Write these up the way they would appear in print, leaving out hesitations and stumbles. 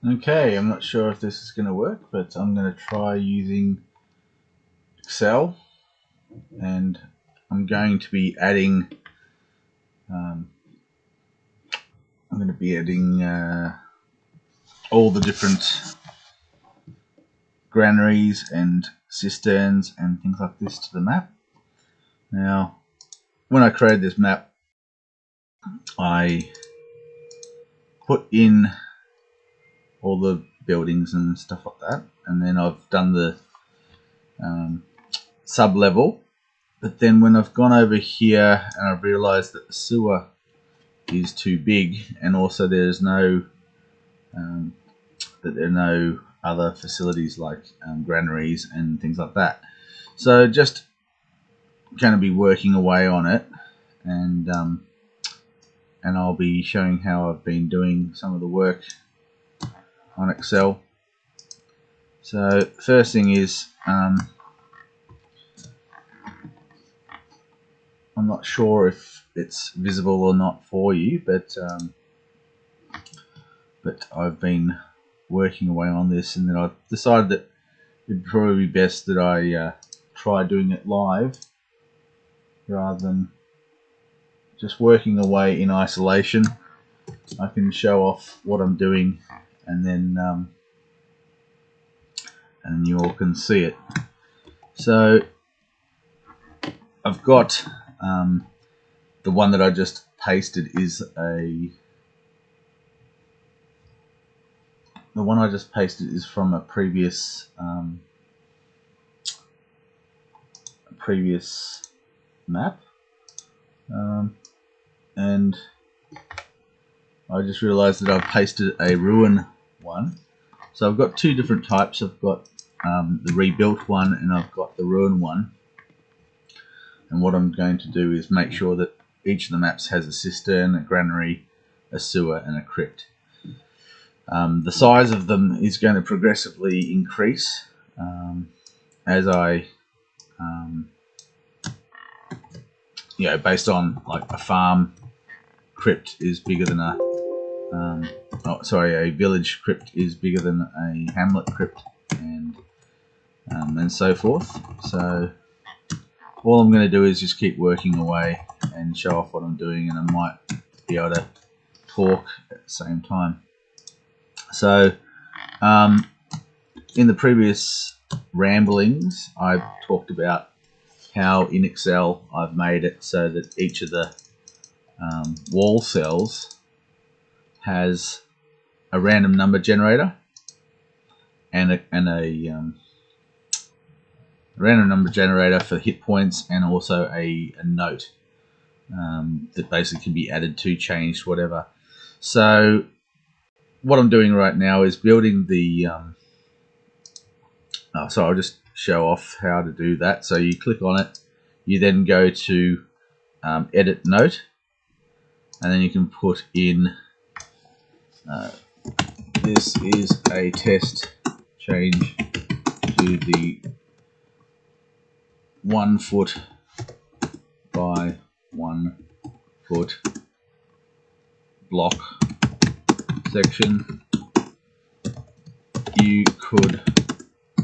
Okay, I'm not sure if this is going to work, but I'm going to try using Excel, and I'm going to be adding um, all the different granaries and cisterns and things like this to the map. Now, when I created this map, I put in all the buildings and stuff like that, and then I've done the sub-level. But then when I've gone over here and I've realized that the sewer is too big, and also there's no that there are no other facilities like granaries and things like that. So just going to be working away on it, and I'll be showing how I've been doing some of the work on Excel. So first thing is I'm not sure if it's visible or not for you, but I've been working away on this, and then I've decided that it'd probably be best that I try doing it live rather than just working away in isolation. I can show off what I'm doing, and then you all can see it. So I've got the one that I just pasted is the one I just pasted is from a previous map, and I just realized that I've pasted a ruin one. So I've got two different types. I've got the rebuilt one, and I've got the ruin one. And what I'm going to do is make sure that each of the maps has a cistern, a granary, a sewer, and a crypt. The size of them is going to progressively increase as I, based on like a farm crypt is bigger than a village crypt is bigger than a hamlet crypt, and so forth. So all I'm going to do is just keep working away and show off what I'm doing, and I might be able to talk at the same time. So in the previous ramblings, I talked about how in Excel I've made it so that each of the wall cells has a random number generator and a random number generator for hit points, and also a note that basically can be added to, changed, whatever. So what I'm doing right now is building the so I'll just show off how to do that. So you click on it, you then go to edit note, and then you can put in this is a test change to the 1 foot by 1 foot block section. You could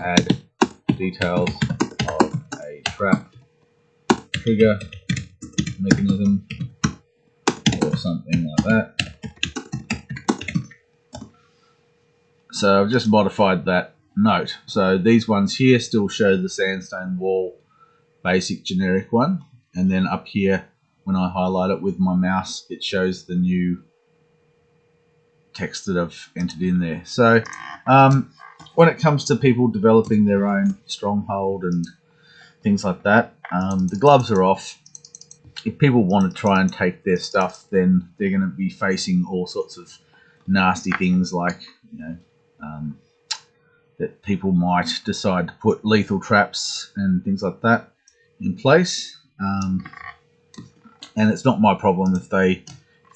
add details of a trap trigger mechanism or something like that. So I've just modified that note. So these ones here still show the sandstone wall basic generic one, and then up here when I highlight it with my mouse, it shows the new text that I've entered in there. So when it comes to people developing their own stronghold and things like that, the gloves are off. If people want to try and take their stuff, then they're going to be facing all sorts of nasty things, like that people might decide to put lethal traps and things like that in place. And it's not my problem if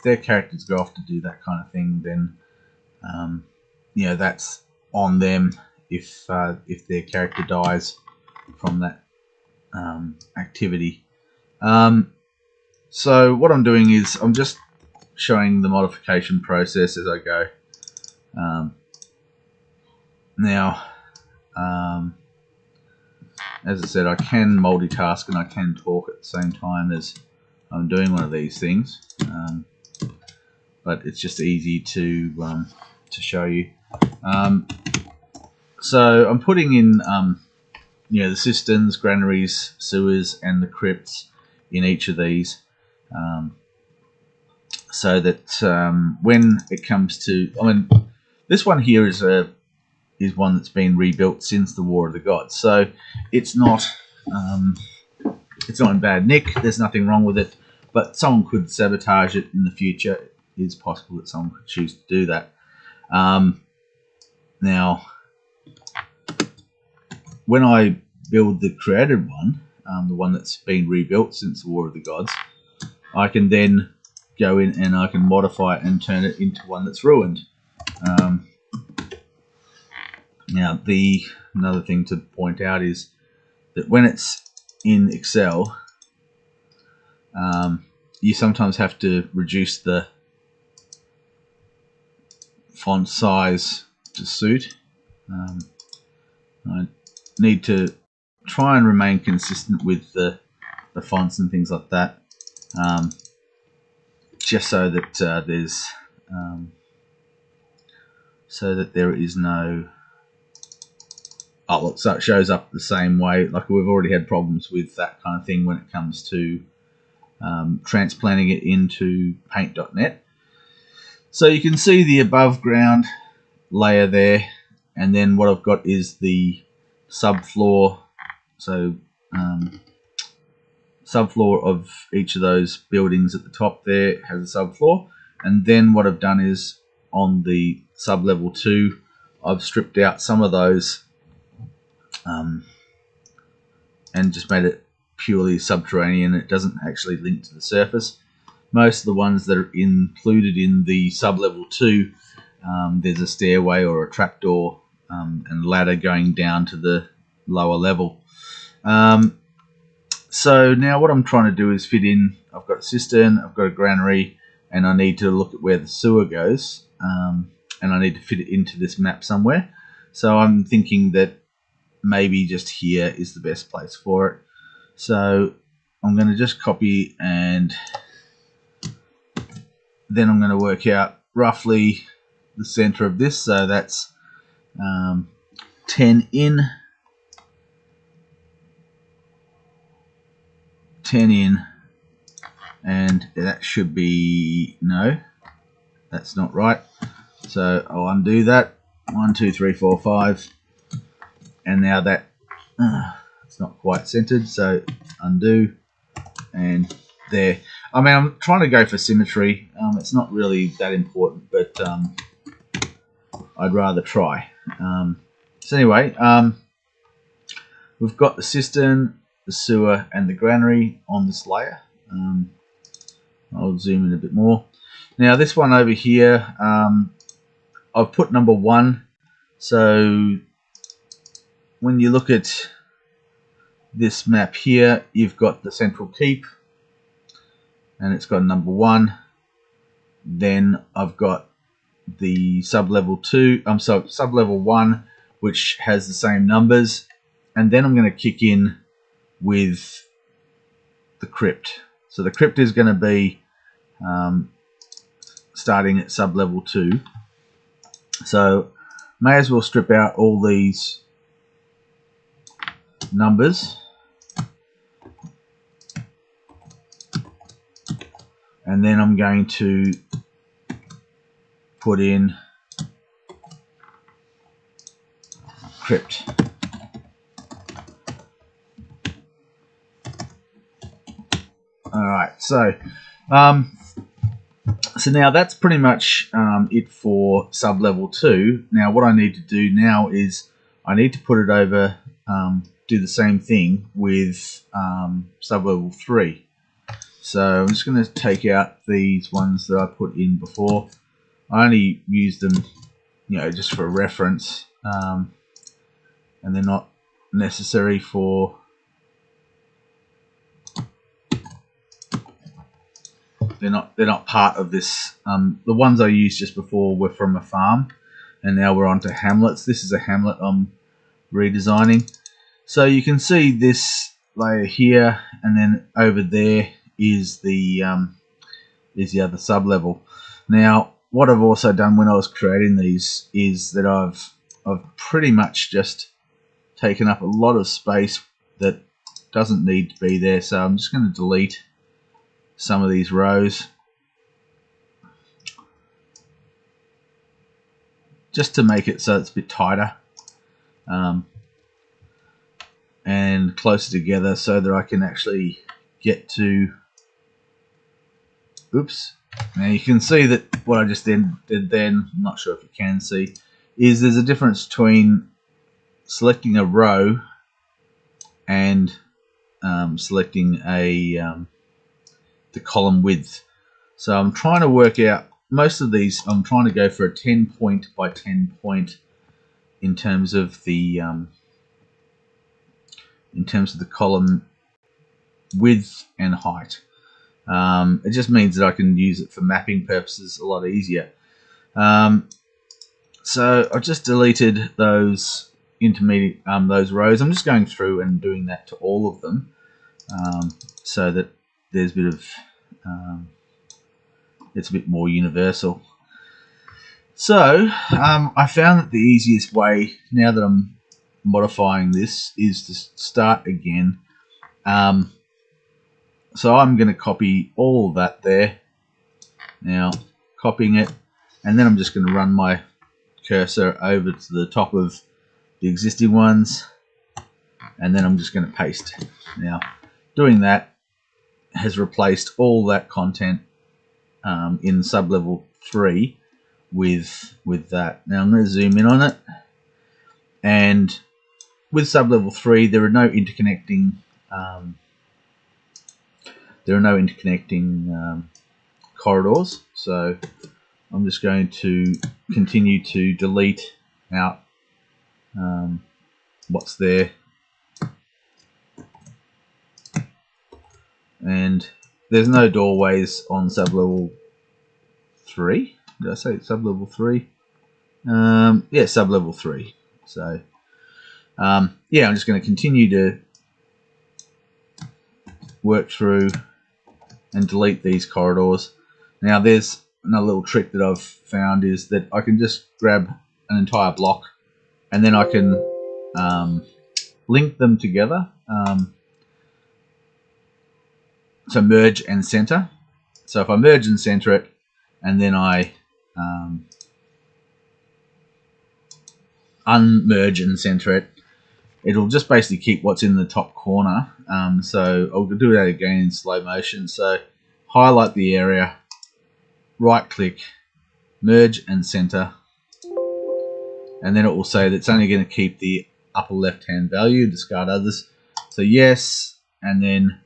their characters go off to do that kind of thing. Then that's on them if their character dies from that activity. So what I'm doing is I'm just showing the modification process as I go. Now, as I said, I can multitask and I can talk at the same time as I'm doing one of these things, but it's just easy to show you. So I'm putting in the cisterns, granaries, sewers, and the crypts in each of these, so that when it comes to, this one here is one that's been rebuilt since the War of the Gods, so it's not in bad nick. There's nothing wrong with it, but someone could sabotage it in the future. It is possible that someone could choose to do that. Now, when I build the created one, the one that's been rebuilt since the War of the Gods, I can then go in and I can modify it and turn it into one that's ruined. Now, another thing to point out is that when it's in Excel, you sometimes have to reduce the font size to suit. I need to try and remain consistent with the fonts and things like that, just so that there is no. Oh, look, so it shows up the same way. Like, we've already had problems with that kind of thing when it comes to transplanting it into paint.net. So you can see the above ground layer there, and then what I've got is the subfloor. So subfloor of each of those buildings at the top there has a subfloor, and then what I've done is on the sub-level 2, I've stripped out some of those and just made it purely subterranean. It doesn't actually link to the surface. Most of the ones that are included in the sub-level 2, there's a stairway or a trapdoor and ladder going down to the lower level. So now what I'm trying to do is fit in, I've got a cistern, I've got a granary, and I need to look at where the sewer goes, and I need to fit it into this map somewhere. So I'm thinking that maybe just here is the best place for it. So I'm going to just copy, and then I'm going to work out roughly the center of this. So that's 10 in, 10 in, and that should be, no, that's not right. So I'll undo that. 1, 2, 3, 4, 5, and now that it's not quite centered, so undo, and there. I mean, I'm trying to go for symmetry. It's not really that important, but I'd rather try. So anyway, we've got the cistern, the sewer, and the granary on this layer. I'll zoom in a bit more. Now this one over here, I've put number 1. So when you look at this map here, you've got the central keep, and it's got number 1. Then I've got the sub-level 2, sub-level 1, which has the same numbers, and then I'm going to kick in with the crypt. So the crypt is going to be starting at sub-level 2. So may as well strip out all these numbers, and then I'm going to put in crypt. Alright, so now that's pretty much it for sub-level 2. Now what I need to do now is I need to put it over, do the same thing with sub-level 3. So I'm just going to take out these ones that I put in before. I only use them, just for reference, and they're not necessary for. They're not part of this. The ones I used just before were from a farm, And now we're on to hamlets. This is a hamlet I'm redesigning. So you can see this layer here, and then over there is the other sub-level. Now, what I've also done when I was creating these is that I've pretty much just taken up a lot of space that doesn't need to be there. So I'm just going to delete some of these rows just to make it so it's a bit tighter and closer together, so that I can actually get to. Oops. Now you can see that what I just did then, I'm not sure if you can see, is there's a difference between selecting a row and selecting the column width. So I'm trying to work out, most of these I'm trying to go for a 10 point by 10 point in terms of the column width and height. It just means that I can use it for mapping purposes a lot easier. So I've just deleted those intermediate those rows. I'm just going through and doing that to all of them, so that there's a bit of it's a bit more universal. So I found that the easiest way, now that I'm modifying this, is to start again. So I'm going to copy all of that there. Now, copying it, and then I'm just going to run my cursor over to the top of the existing ones, and then I'm just going to paste. Now, doing that has replaced all that content in sublevel 3 with that. Now I'm going to zoom in on it, and with sublevel 3 there are no interconnecting corridors, so I'm just going to continue to delete out what's there, and there's no doorways on sublevel 3. Did I say sublevel 3? Yeah, sublevel 3. So yeah, I'm just going to continue to work through and delete these corridors. Now there's another little trick that I've found, is that I can just grab an entire block and then I can link them together. So merge and center. So if I merge and center it, and then I unmerge and center it, it'll just basically keep what's in the top corner. So I'll do that again in slow motion. So highlight the area, right click, merge and center, and then it will say that it's only going to keep the upper left hand value, discard others. So yes, and then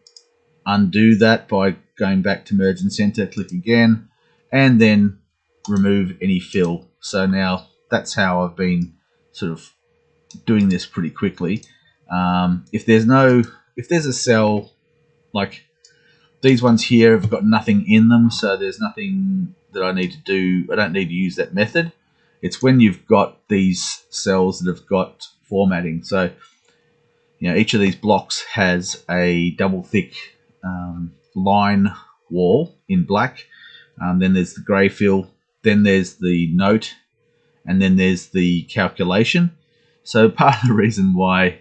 undo that by going back to merge and center, click again, and then remove any fill. So now that's how I've been sort of doing this pretty quickly. If there's a cell, like these ones here have got nothing in them, so there's nothing that I need to do. I don't need to use that method. It's when you've got these cells that have got formatting. So you know, each of these blocks has a double thick line wall in black. Then there's the grey fill. Then there's the note, and then there's the calculation. So part of the reason why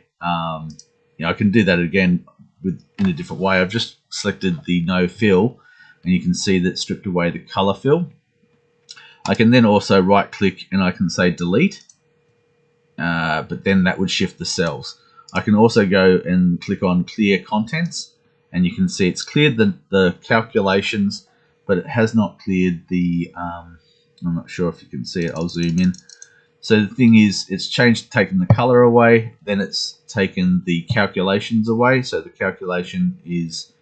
you know, I can do that again in a different way, I've just selected the no fill, and you can see that stripped away the color fill. I can then also right click and I can say delete, but then that would shift the cells. I can also go and click on clear contents, and you can see it's cleared the calculations, but it has not cleared the I'm not sure if you can see it. I'll zoom in. So the thing is, it's taken the color away, then it's taken the calculations away. So the calculation is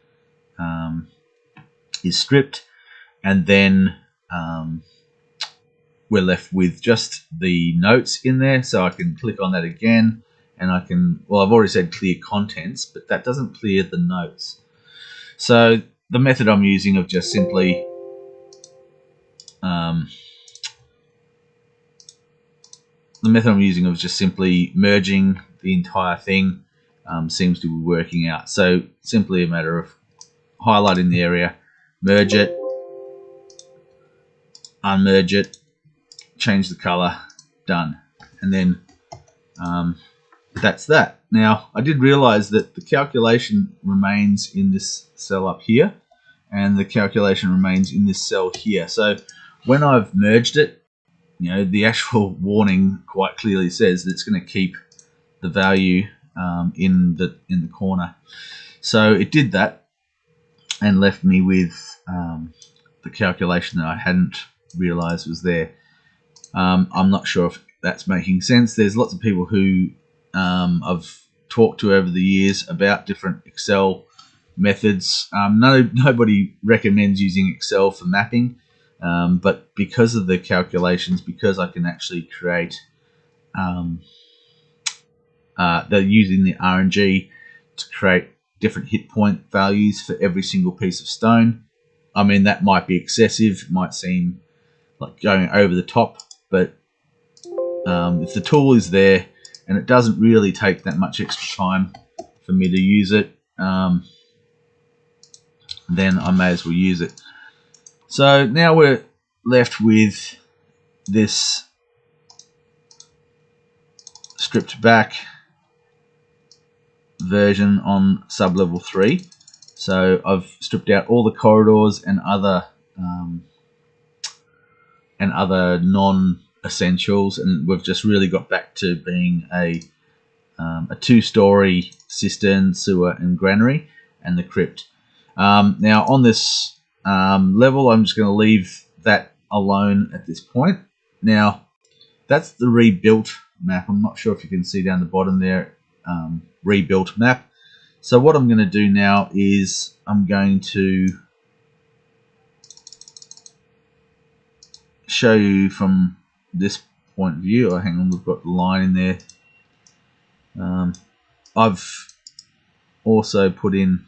stripped, and then we're left with just the notes in there. So I can click on that again, and I can, well, I've already said clear contents, but that doesn't clear the notes. So the method I'm using of just simply the method I'm using of just simply merging the entire thing seems to be working out. So simply a matter of highlighting the area, merge it, unmerge it, change the color, done. And then that's that. Now, I did realize that the calculation remains in this cell up here, and the calculation remains in this cell here. So when I've merged it, you know, the actual warning quite clearly says that it's going to keep the value in the corner. So it did that and left me with the calculation that I hadn't realized was there. I'm not sure if that's making sense. There's lots of people who I've talked to over the years about different Excel methods. Nobody recommends using Excel for mapping, but because of the calculations, because I can actually create, they're using the RNG to create different hit point values for every single piece of stone. I mean, that might be excessive, might seem like going over the top, but if the tool is there and it doesn't really take that much extra time for me to use it, then I may as well use it. So now we're left with this stripped back version on sub-level 3. So I've stripped out all the corridors and other non-essentials, and we've just really got back to being a 2-story cistern, sewer, and granary, and the crypt. Now on this level, I'm just going to leave that alone at this point. Now that's the rebuilt map. I'm not sure if you can see down the bottom there, rebuilt map. So what I'm going to do now is I'm going to show you from this point of view. Oh, hang on, we've got the line in there. I've also put in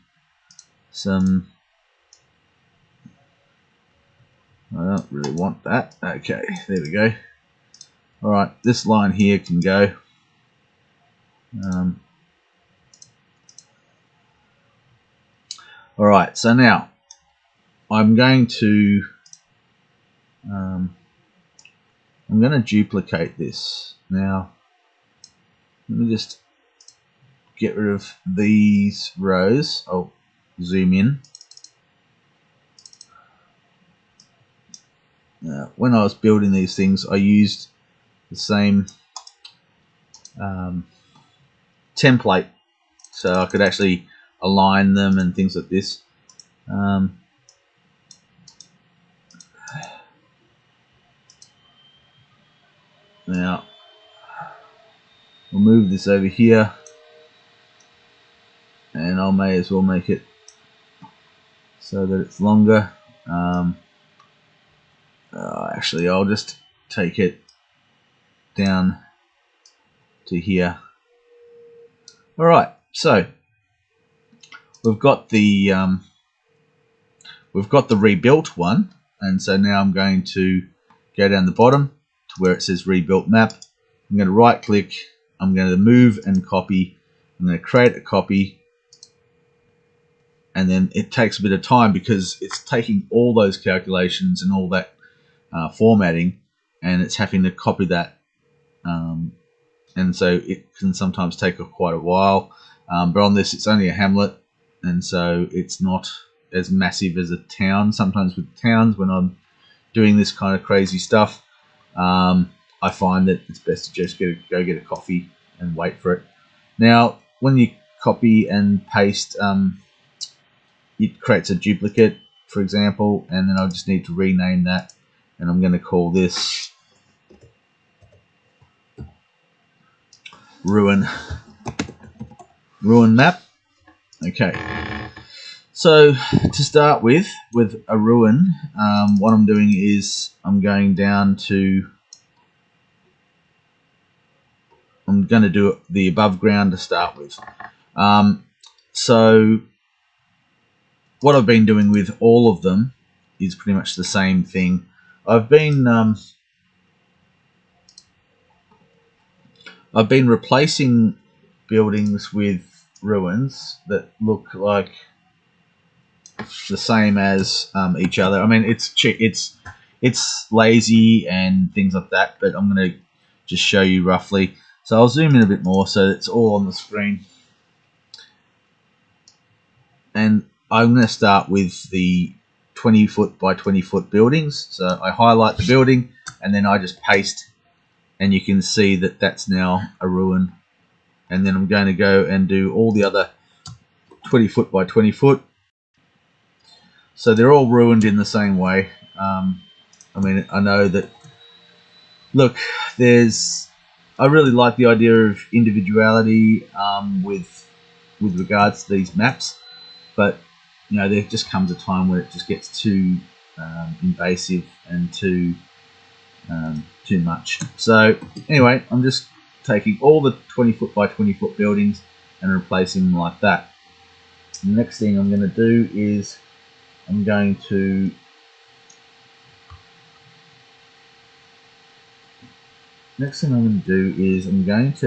some, I don't really want that. Okay, there we go. Alright, this line here can go. Alright, so now I'm going to duplicate this. Now let me just get rid of these rows. I'll zoom in. Now, when I was building these things, I used the same template, so I could actually align them and things like this. Now we'll move this over here, and I may as well make it so that it's longer. Actually, I'll just take it down to here. Alright, so we've got the rebuilt one, and so now I'm going to go down the bottom to where it says rebuilt map. I'm going to right click, I'm going to move and copy, I'm going to create a copy, and then it takes a bit of time because it's taking all those calculations and all that formatting, and it's having to copy that, and so it can sometimes take quite a while, but on this it's only a hamlet, and so it's not as massive as a town. Sometimes with towns, when I'm doing this kind of crazy stuff, I find that it's best to just go get a coffee and wait for it. Now when you copy and paste, it creates a duplicate, for example, and then I just need to rename that, and I'm going to call this ruin map. Okay, so to start with a ruin, what I'm doing is I'm going down to, I'm going to do the above ground to start with. So what I've been doing with all of them is pretty much the same thing. I've been I've been replacing buildings with ruins that look like the same as each other. I mean, it's lazy and things like that, but I'm going to just show you roughly. So I'll zoom in a bit more so it's all on the screen. And I'm going to start with the 20 foot by 20 foot buildings. So I highlight the building and then I just paste, and you can see that that's now a ruin. And then I'm going to go and do all the other 20 foot by 20 foot. So they're all ruined in the same way. I mean, I know that, look, I really like the idea of individuality with regards to these maps, but you know, there just comes a time where it just gets too invasive and too much. So anyway, I'm just taking all the 20 foot by 20 foot buildings and replacing them like that. The next thing I'm going to do is I'm going to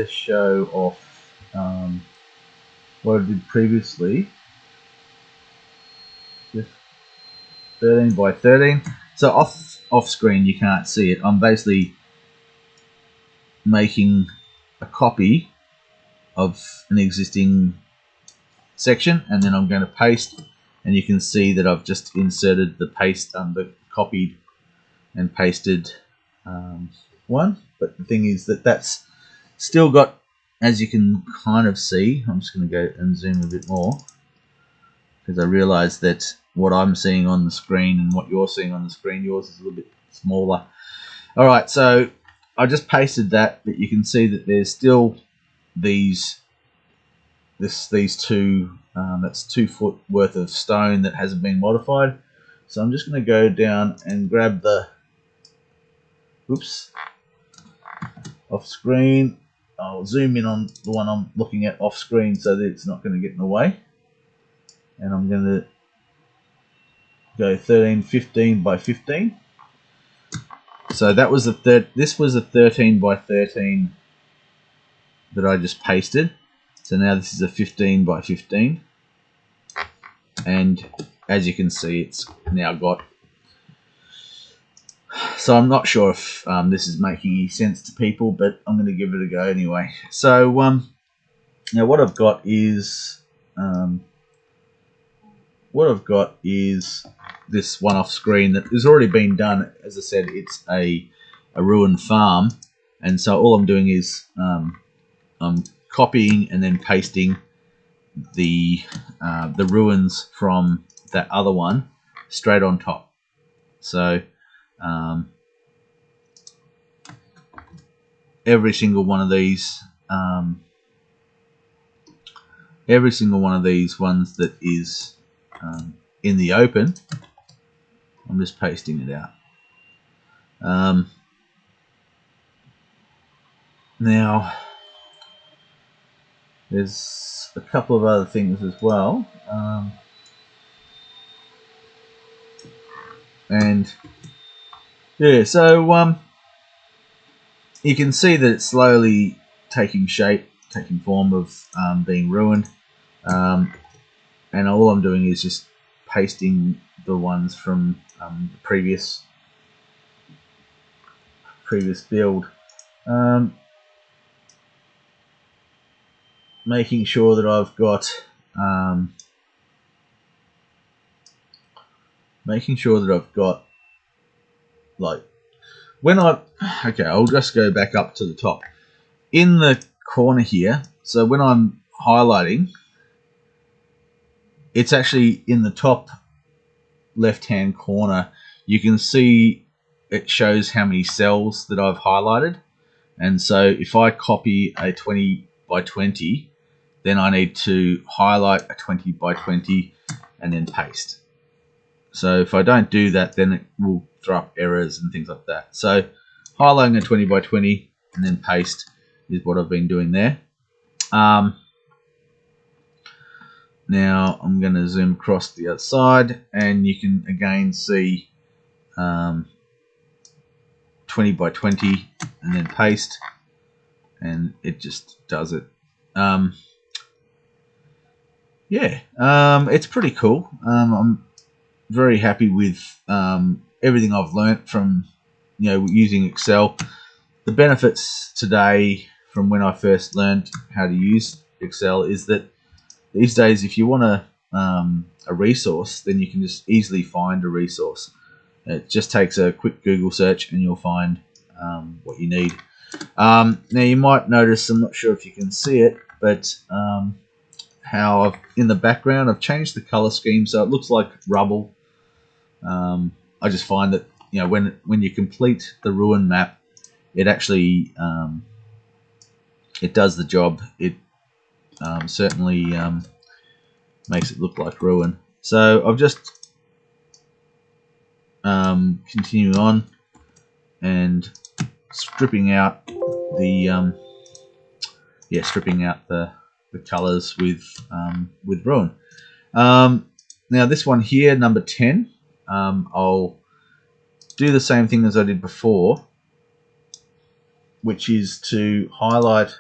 show off what I did previously. Just 13 by 13. So off screen you can't see it. I'm basically making a copy of an existing section, and then I'm going to paste, and you can see that I've just inserted the the copied and pasted one. But the thing is that that's still got, as you can kind of see, I'm just going to go and zoom a bit more, because I realize that what I'm seeing on the screen and what you're seeing on the screen, yours is a little bit smaller. Alright, so I just pasted that, but you can see that there's still these two, that's 2 foot worth of stone that hasn't been modified. So I'm just going to go down and grab the, oops, off screen. I'll zoom in on the one I'm looking at off screen so that it's not going to get in the way. And I'm going to go 15 by 15. So that was this was a 13 by 13 that I just pasted. So now this is a 15 by 15. And as you can see, it's now got, so I'm not sure if this is making any sense to people, but I'm going to give it a go anyway. So now what I've got is this one off screen that has already been done. As I said, it's a ruined farm, and so all I'm doing is I'm copying and then pasting the ruins from that other one straight on top. So every single one of these ones that is in the open, I'm just pasting it out. Now there's a couple of other things as well, and yeah, so you can see that it's slowly taking shape, taking form of being ruined, and all I'm doing is just pasting the ones from the previous build, making sure that I've got like when okay, I'll just go back up to the top in the corner here. So when I'm highlighting, it's actually in the top left hand corner. You can see it shows how many cells that I've highlighted, and so if I copy a 20 by 20, then I need to highlight a 20 by 20 and then paste. So if I don't do that, then it will throw up errors and things like that. So highlighting a 20 by 20 and then paste is what I've been doing there. Now I'm going to zoom across the other side, and you can again see 20 by 20 and then paste, and it just does it. Yeah, it's pretty cool. I'm very happy with everything I've learnt from using Excel. The benefits today from when I first learned how to use Excel is that these days, if you want a resource, then you can just easily find a resource. It just takes a quick Google search and you'll find what you need. Now you might notice, I'm not sure if you can see it, but how in the background I've changed the color scheme so it looks like rubble. I just find that when you complete the ruin map, it actually it does the job. It certainly makes it look like ruin. So I've just continuing on and stripping out the colors with ruin. Now this one here, number 10, I'll do the same thing as I did before, which is to highlight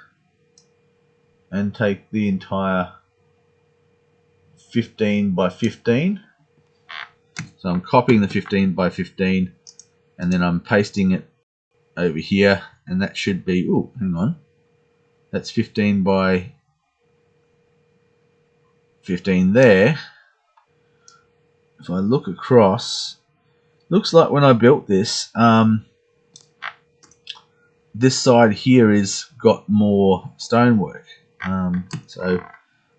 and take the entire 15 by 15. So I'm copying the 15 by 15 and then I'm pasting it over here, and that should be, oh, hang on, that's 15 by 15 there. If I look across, looks like when I built this, this side here is got more stonework. So I'm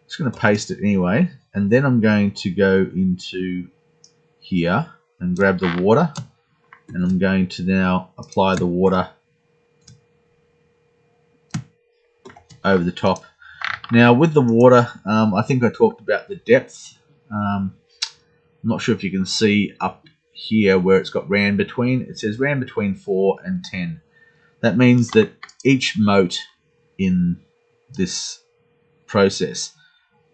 just going to paste it anyway, and then I'm going to go into here and grab the water, and I'm going to now apply the water over the top. Now with the water, I think I talked about the depth. I'm not sure if you can see up here where it's got ran between. It says ran between 4 and 10. That means that each moat in this process,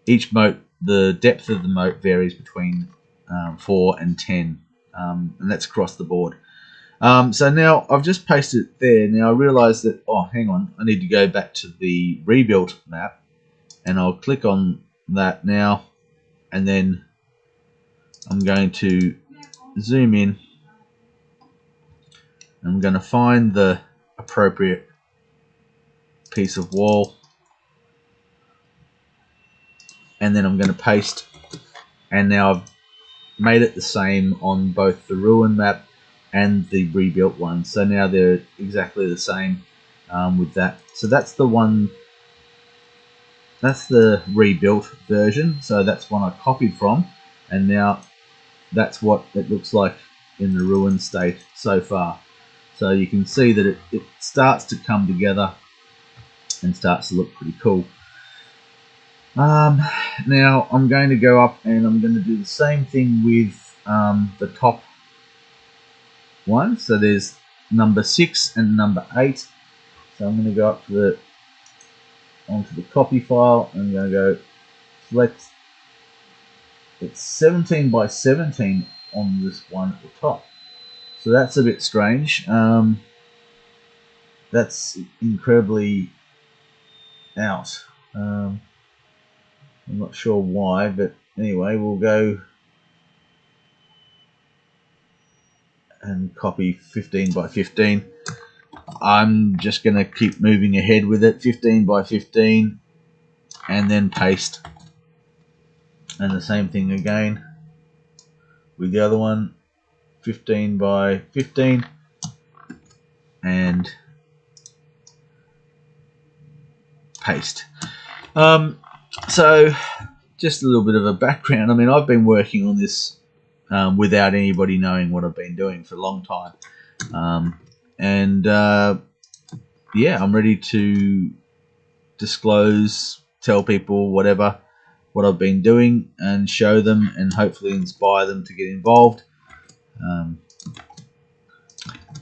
each moat, the depth of the moat varies between 4 and 10, and that's across the board. So now I've just pasted it there. Now I realise that, oh, hang on, I need to go back to the rebuilt map, and I'll click on that now, and then I'm going to zoom in. I'm going to find the appropriate piece of wall, and then I'm going to paste, and now I've made it the same on both the ruin map and the rebuilt one. So now they're exactly the same with that. So that's the one, that's the rebuilt version. So that's one I copied from, and now that's what it looks like in the ruin state so far. So you can see that it starts to come together and starts to look pretty cool. Now I'm going to go up and I'm going to do the same thing with the top one. So there's number 6 and number 8. So I'm going to go up to onto the copy file, and I'm going to go select. It's 17 by 17 on this one at the top. So that's a bit strange. That's incredibly out. I'm not sure why, but anyway, we'll go and copy 15 by 15. I'm just going to keep moving ahead with it, 15 by 15, and then paste. And the same thing again with the other one, 15 by 15, and paste. So just a little bit of a background. I mean, I've been working on this without anybody knowing what I've been doing for a long time. Yeah, I'm ready to disclose, tell people whatever, what I've been doing, and show them and hopefully inspire them to get involved.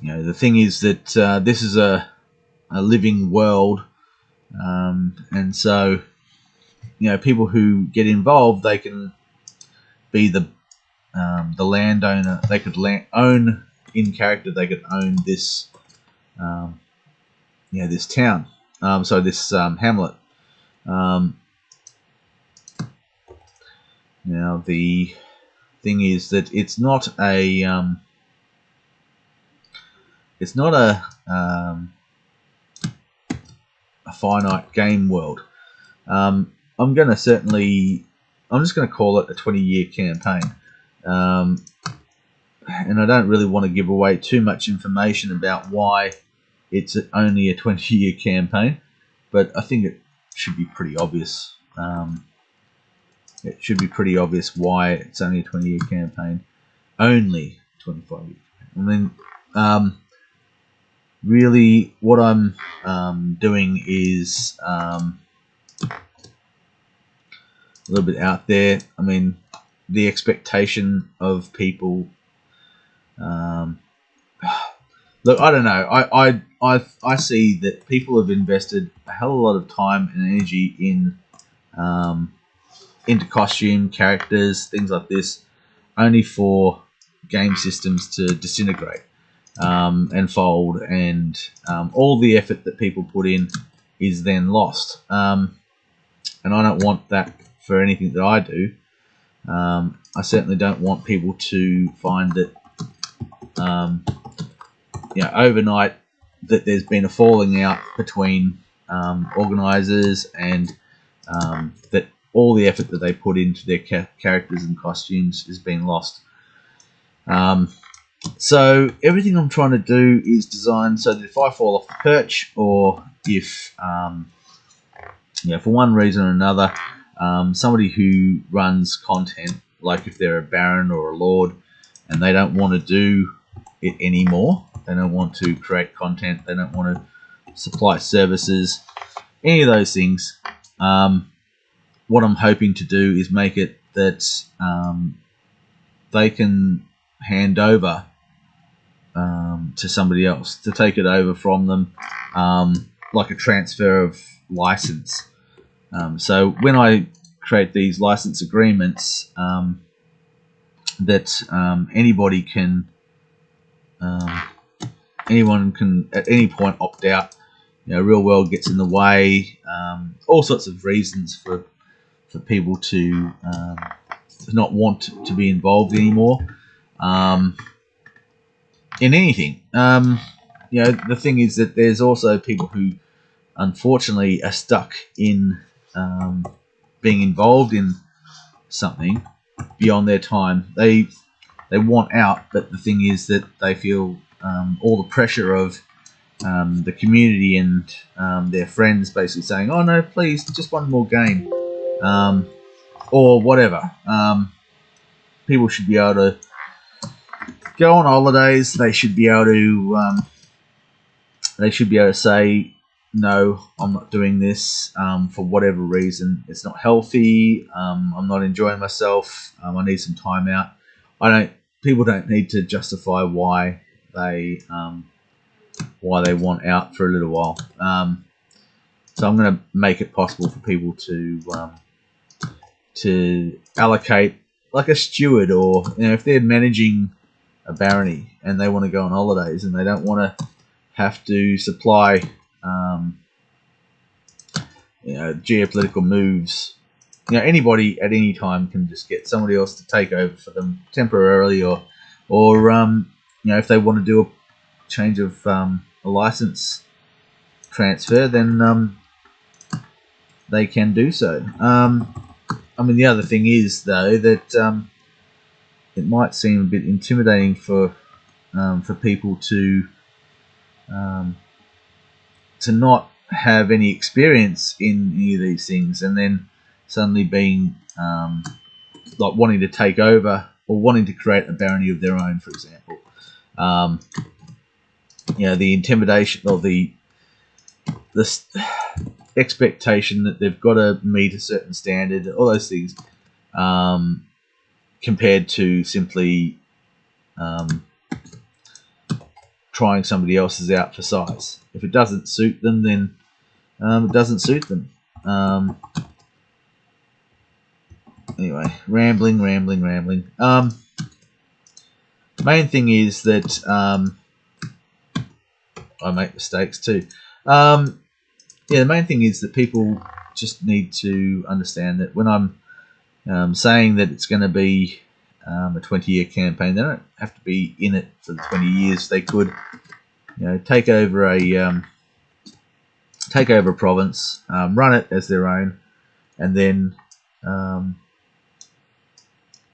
The thing is that this is a living world, and so people who get involved, they can be the landowner. They could own in character. They could own this this town. So this hamlet. Now the thing is that it's not a a finite game world. I'm just going to call it a 20-year campaign, and I don't really want to give away too much information about why it's only a 20-year campaign, but I think it should be pretty obvious. It should be pretty obvious why it's only a 20-year campaign, only 25 years. I mean, really, what I'm doing is a little bit out there. I mean, the expectation of people. Look, I don't know. I see that people have invested a hell of a lot of time and energy into costume, characters, things like this, only for game systems to disintegrate and fold, and all the effort that people put in is then lost. And I don't want that for anything that I do. I certainly don't want people to find that overnight that there's been a falling out between organisers, and that all the effort that they put into their characters and costumes is being lost. So everything I'm trying to do is design so that if I fall off the perch, or if for one reason or another, somebody who runs content, like if they're a baron or a lord, and they don't want to do it anymore, they don't want to create content, they don't want to supply services, any of those things, what I'm hoping to do is make it that they can hand over to somebody else, to take it over from them, like a transfer of license. So when I create these license agreements, that anyone can at any point opt out. Real world gets in the way, all sorts of reasons for people to not want to be involved anymore in anything. The thing is that there's also people who unfortunately are stuck in being involved in something beyond their time. They want out, but the thing is that they feel all the pressure of the community and their friends basically saying, "Oh no, please, just one more game," or whatever. People should be able to go on holidays. They should be able to. They should be able to say, "No, I'm not doing this for whatever reason. It's not healthy. I'm not enjoying myself. I need some time out." People don't need to justify why they want out for a little while. So I'm going to make it possible for people to allocate, like a steward, or if they're managing a barony and they want to go on holidays and they don't want to have to supply geopolitical moves. Anybody at any time can just get somebody else to take over for them temporarily, or if they want to do a change of a license transfer, then they can do so. The other thing is, though, that it might seem a bit intimidating for people to not have any experience in any of these things, and then suddenly being like wanting to take over or wanting to create a barony of their own, for example. The intimidation, or the expectation that they've got to meet a certain standard, all those things, compared to simply trying somebody else's out for size. If it doesn't suit them, then it doesn't suit them. Anyway, rambling. Main thing is that I make mistakes too. yeah, the main thing is that people just need to understand that when I'm saying that it's going to be a 20-year campaign, they don't have to be in it for the 20 years. They could, take over a province, run it as their own, and then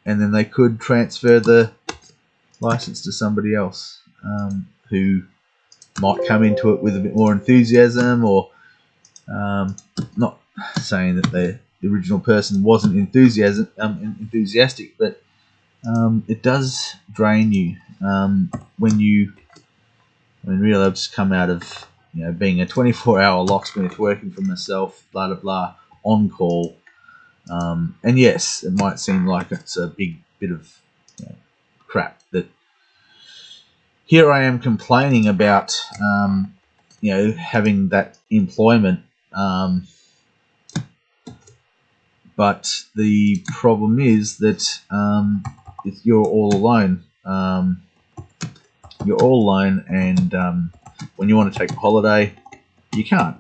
they could transfer the license to somebody else who might come into it with a bit more enthusiasm, or not saying that the original person wasn't enthusiastic, but it does drain you when really I've just come out of being a 24-hour locksmith, working for myself, blah blah blah, on call, and yes, it might seem like it's a big bit of crap that here I am complaining about, having that employment, but the problem is that you're all alone. You're all alone, and when you want to take a holiday, you can't.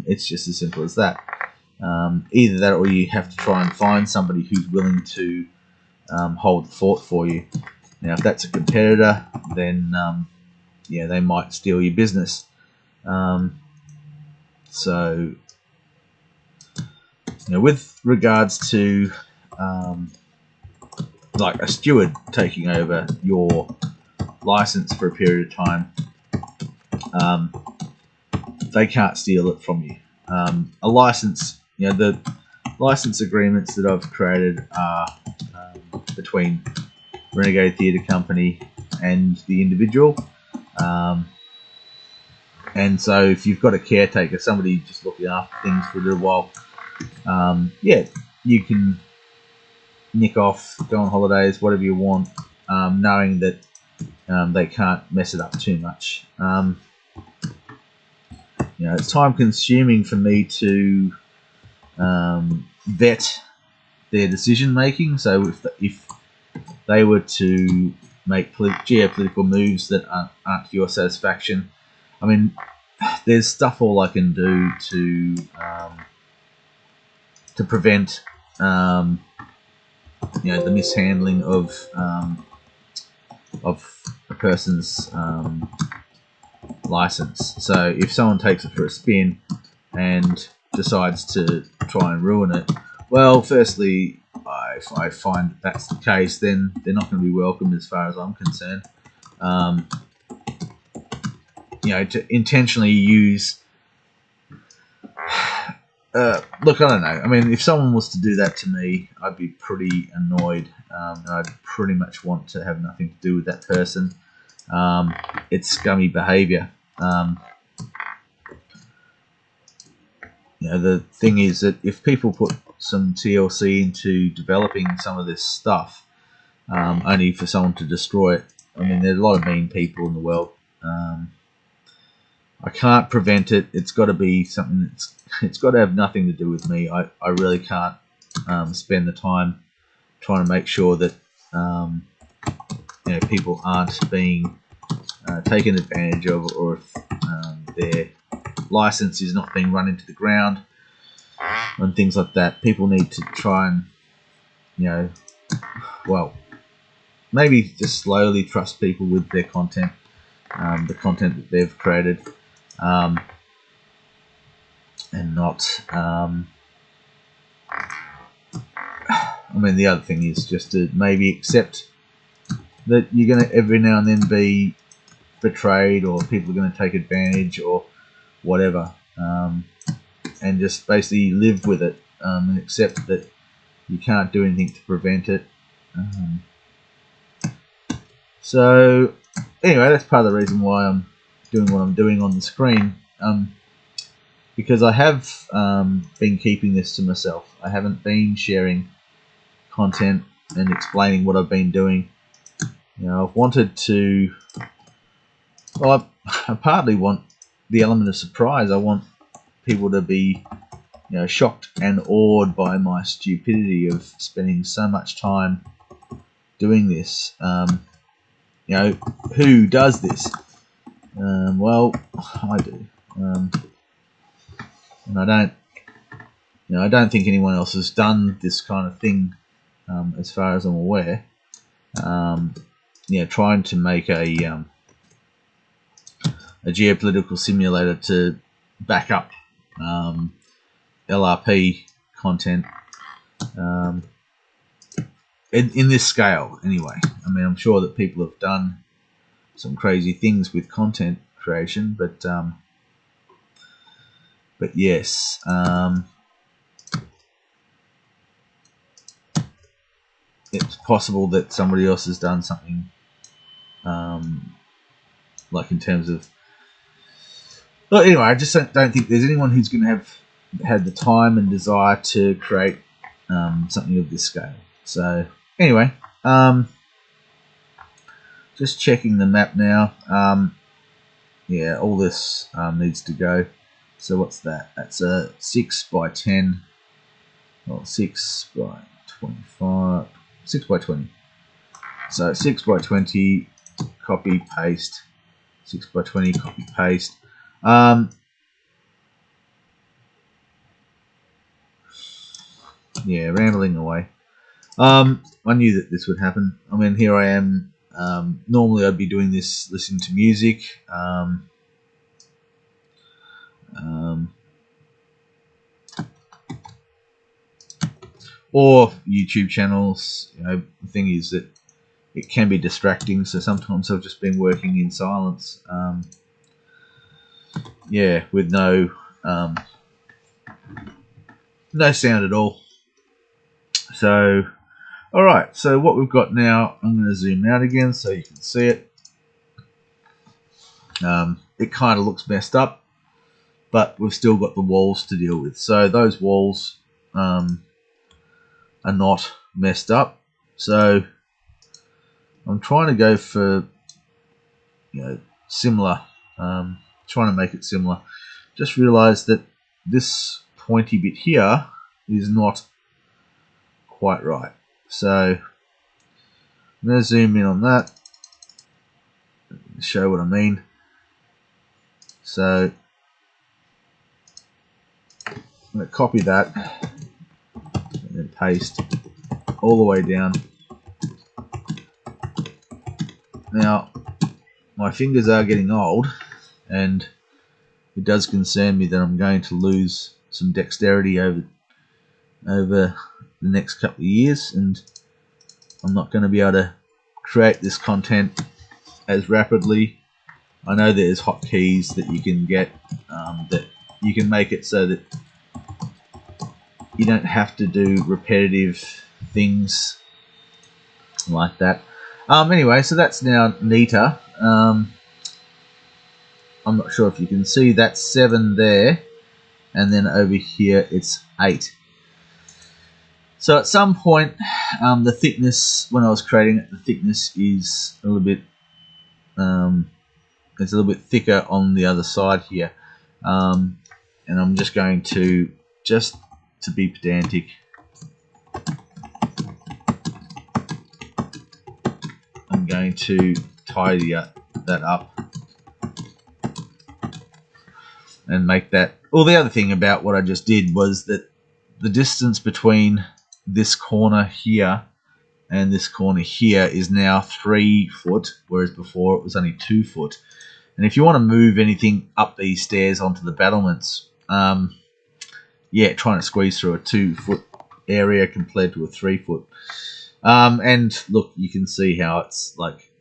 It's just as simple as that. Either that, or you have to try and find somebody who's willing to hold the fort for you. Now, if that's a competitor, then they might steal your business. So, with regards to like a steward taking over your license for a period of time, they can't steal it from you. A license, the license agreements that I've created are between Renegade Theatre Company and the individual. And so if you've got a caretaker, somebody just looking after things for a little while, you can nick off, go on holidays, whatever you want, knowing that they can't mess it up too much. It's time consuming for me to vet their decision making. So if they were to make geopolitical moves that aren't to your satisfaction, I mean, there's stuff all I can do to prevent the mishandling of a person's license. So if someone takes it for a spin and decides to try and ruin it, well, firstly, if I find that that's the case, then they're not going to be welcome as far as I'm concerned. To intentionally use... look, I don't know. I mean, if someone was to do that to me, I'd be pretty annoyed, and I'd pretty much want to have nothing to do with that person. It's scummy behaviour. The thing is that if people put some TLC into developing some of this stuff, only for someone to destroy it, I mean, there's a lot of mean people in the world. I can't prevent it. It's got to be something it's got to have nothing to do with me. I really can't spend the time trying to make sure that people aren't being taken advantage of, or if their license is not being run into the ground and things like that. People need to try and maybe just slowly trust people with their content, the content that they've created, and not I mean, the other thing is just to maybe accept that you're going to every now and then be betrayed, or people are going to take advantage, or whatever, and just basically live with it, and accept that you can't do anything to prevent it. So anyway, that's part of the reason why I'm doing what I'm doing on the screen, because I have been keeping this to myself. I haven't been sharing content and explaining what I've been doing. I've wanted to... Well, I partly want the element of surprise. I want people to be, shocked and awed by my stupidity of spending so much time doing this. Who does this? Well, I do. And I don't think anyone else has done this kind of thing, as far as I'm aware. Trying to make a geopolitical simulator to back up LRP content in this scale. Anyway, I mean, I'm sure that people have done some crazy things with content creation, but yes. It's possible that somebody else has done something, like in terms of. Well, anyway, I just don't think there's anyone who's going to have had the time and desire to create something of this scale. So anyway, just checking the map now. Yeah, all this needs to go. So what's that? That's a 6 by 10. Well, 6 by 25. 6 by 20. So 6 by 20, copy, paste. 6 by 20, copy, paste. Yeah, rambling away. I knew that this would happen. I mean, here I am. Normally I'd be doing this listening to music. Or YouTube channels. The thing is that it can be distracting, so sometimes I've just been working in silence. Yeah, with no sound at all. So, alright, so what we've got now, I'm going to zoom out again so you can see it. It kind of looks messed up, but we've still got the walls to deal with. So those walls are not messed up. So I'm trying to go for similar, trying to make it similar. Just realised that this pointy bit here is not quite right. So I'm going to zoom in on that, show what I mean. So I'm going to copy that and then paste all the way down. Now my fingers are getting old, and it does concern me that I'm going to lose some dexterity over the next couple of years, and I'm not going to be able to create this content as rapidly. I know there's hotkeys that you can get, that you can make it so that you don't have to do repetitive things like that. Anyway, so that's now neater. I'm not sure if you can see, that's 7 there, and then over here it's 8. So at some point, the thickness, when I was creating it, the thickness is a little bit, it's a little bit thicker on the other side here, and I'm just going to, just to be pedantic, I'm going to tidy that up and make that. Well, the other thing about what I just did was that the distance between this corner here and this corner here is now 3 foot, whereas before it was only 2 foot. And if you want to move anything up these stairs onto the battlements, yeah, trying to squeeze through a 2 foot area compared to a 3 foot. And look, you can see how it's like,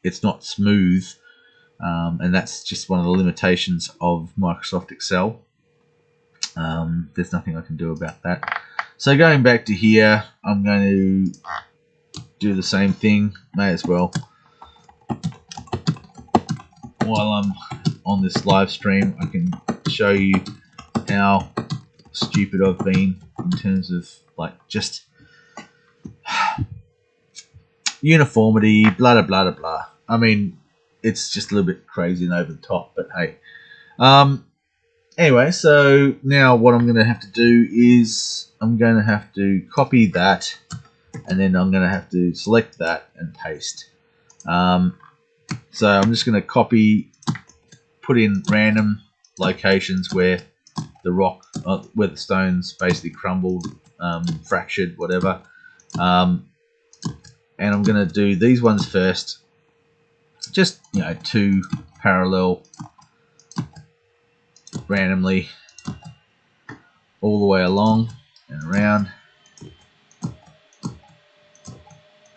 it's not smooth, and that's just one of the limitations of Microsoft Excel. There's nothing I can do about that. So going back to here, I'm going to do the same thing. May as well. While I'm on this live stream, I can show you how stupid I've been in terms of just uniformity, blah blah blah blah. I mean, it's just a little bit crazy and over the top, but hey. Anyway, so now what I'm going to have to do is I'm going to have to copy that, and then I'm going to have to select that and paste. So I'm just going to copy, put in random locations where the rock, where the stones basically crumbled, fractured, whatever. And I'm going to do these ones first. Just, 2 parallel randomly all the way along and around.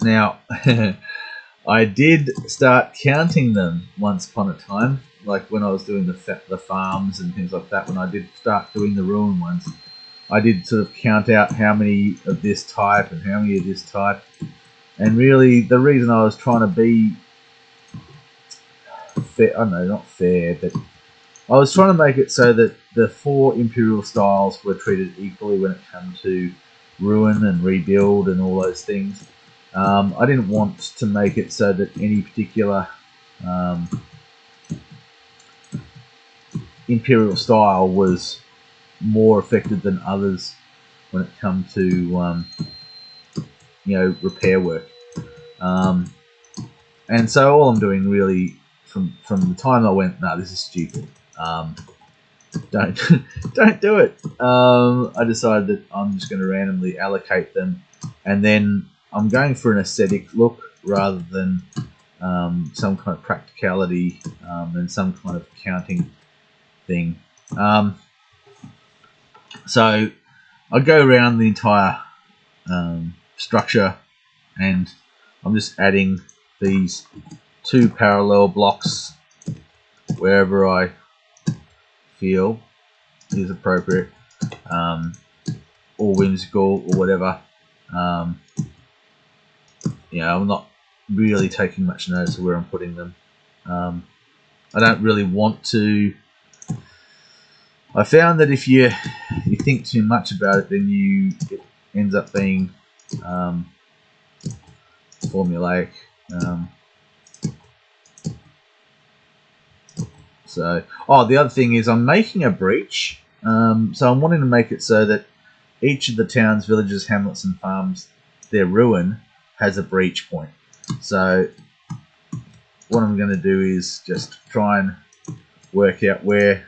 Now, I did start counting them once upon a time, like when I was doing the farms and things like that. When I did start doing the ruin ones, I did sort of count out how many of this type and how many of this type. And really, the reason I was trying to be fair, I don't know, not fair, but I was trying to make it so that the 4 Imperial styles were treated equally when it comes to ruin and rebuild and all those things. I didn't want to make it so that any particular Imperial style was more affected than others when it comes to repair work. And so all I'm doing really from the time I went, no, this is stupid. Don't don't do it. I decided that I'm just going to randomly allocate them, and then I'm going for an aesthetic look rather than some kind of practicality and some kind of counting thing. So I go around the entire structure, and I'm just adding these 2 parallel blocks wherever I feel is appropriate, or whimsical or whatever. I'm not really taking much notice of where I'm putting them. I don't really want to. I found that if you think too much about it, then it ends up being formulaic. The other thing is I'm making a breach. So I'm wanting to make it so that each of the towns, villages, hamlets, and farms, their ruin has a breach point. So what I'm going to do is just try and work out where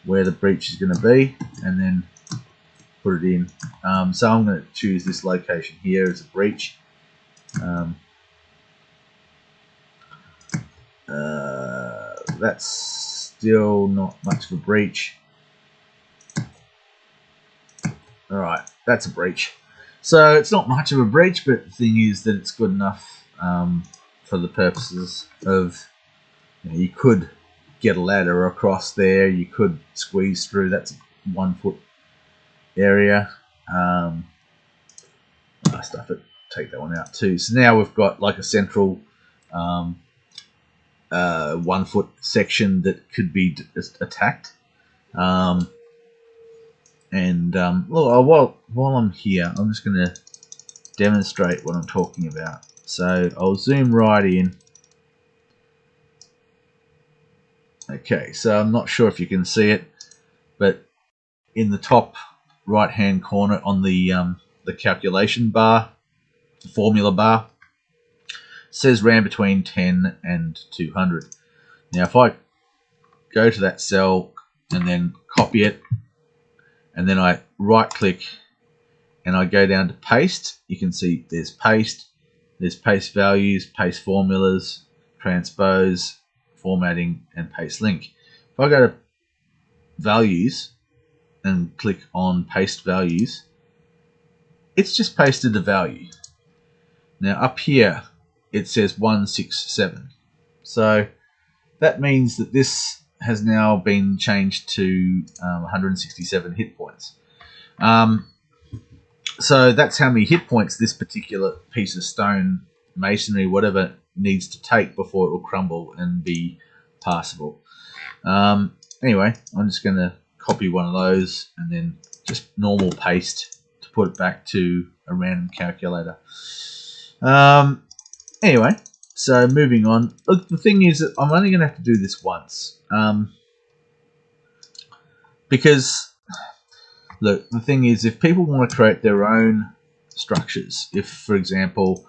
the breach is going to be, and then put it in. So I'm going to choose this location here as a breach. That's still not much of a breach. Alright, that's a breach. So it's not much of a breach, but the thing is that it's good enough for the purposes of, you could get a ladder across there, you could squeeze through. That's a 1 foot area. Stuff it, take that one out too. So now we've got like a central 1 foot section that could be attacked. While I'm here, I'm just going to demonstrate what I'm talking about. So I'll zoom right in. Okay, so I'm not sure if you can see it, but in the top right hand corner on the calculation bar, the formula bar, says ran between 10 and 200. Now if I go to that cell and then copy it, and then I right click and I go down to paste, you can see there's paste values, paste formulas, transpose, formatting, and paste link. If I go to values and click on paste values, it's just pasted the value. Now up here it says 167. So that means that this has now been changed to 167 hit points. So that's how many hit points this particular piece of stone, masonry, whatever, needs to take before it will crumble and be passable. Anyway, I'm just going to copy one of those and then just normal paste to put it back to a random calculator. Anyway, so moving on. Look, the thing is that I'm only going to have to do this once. Because, look, the thing is, if people want to create their own structures, if, for example,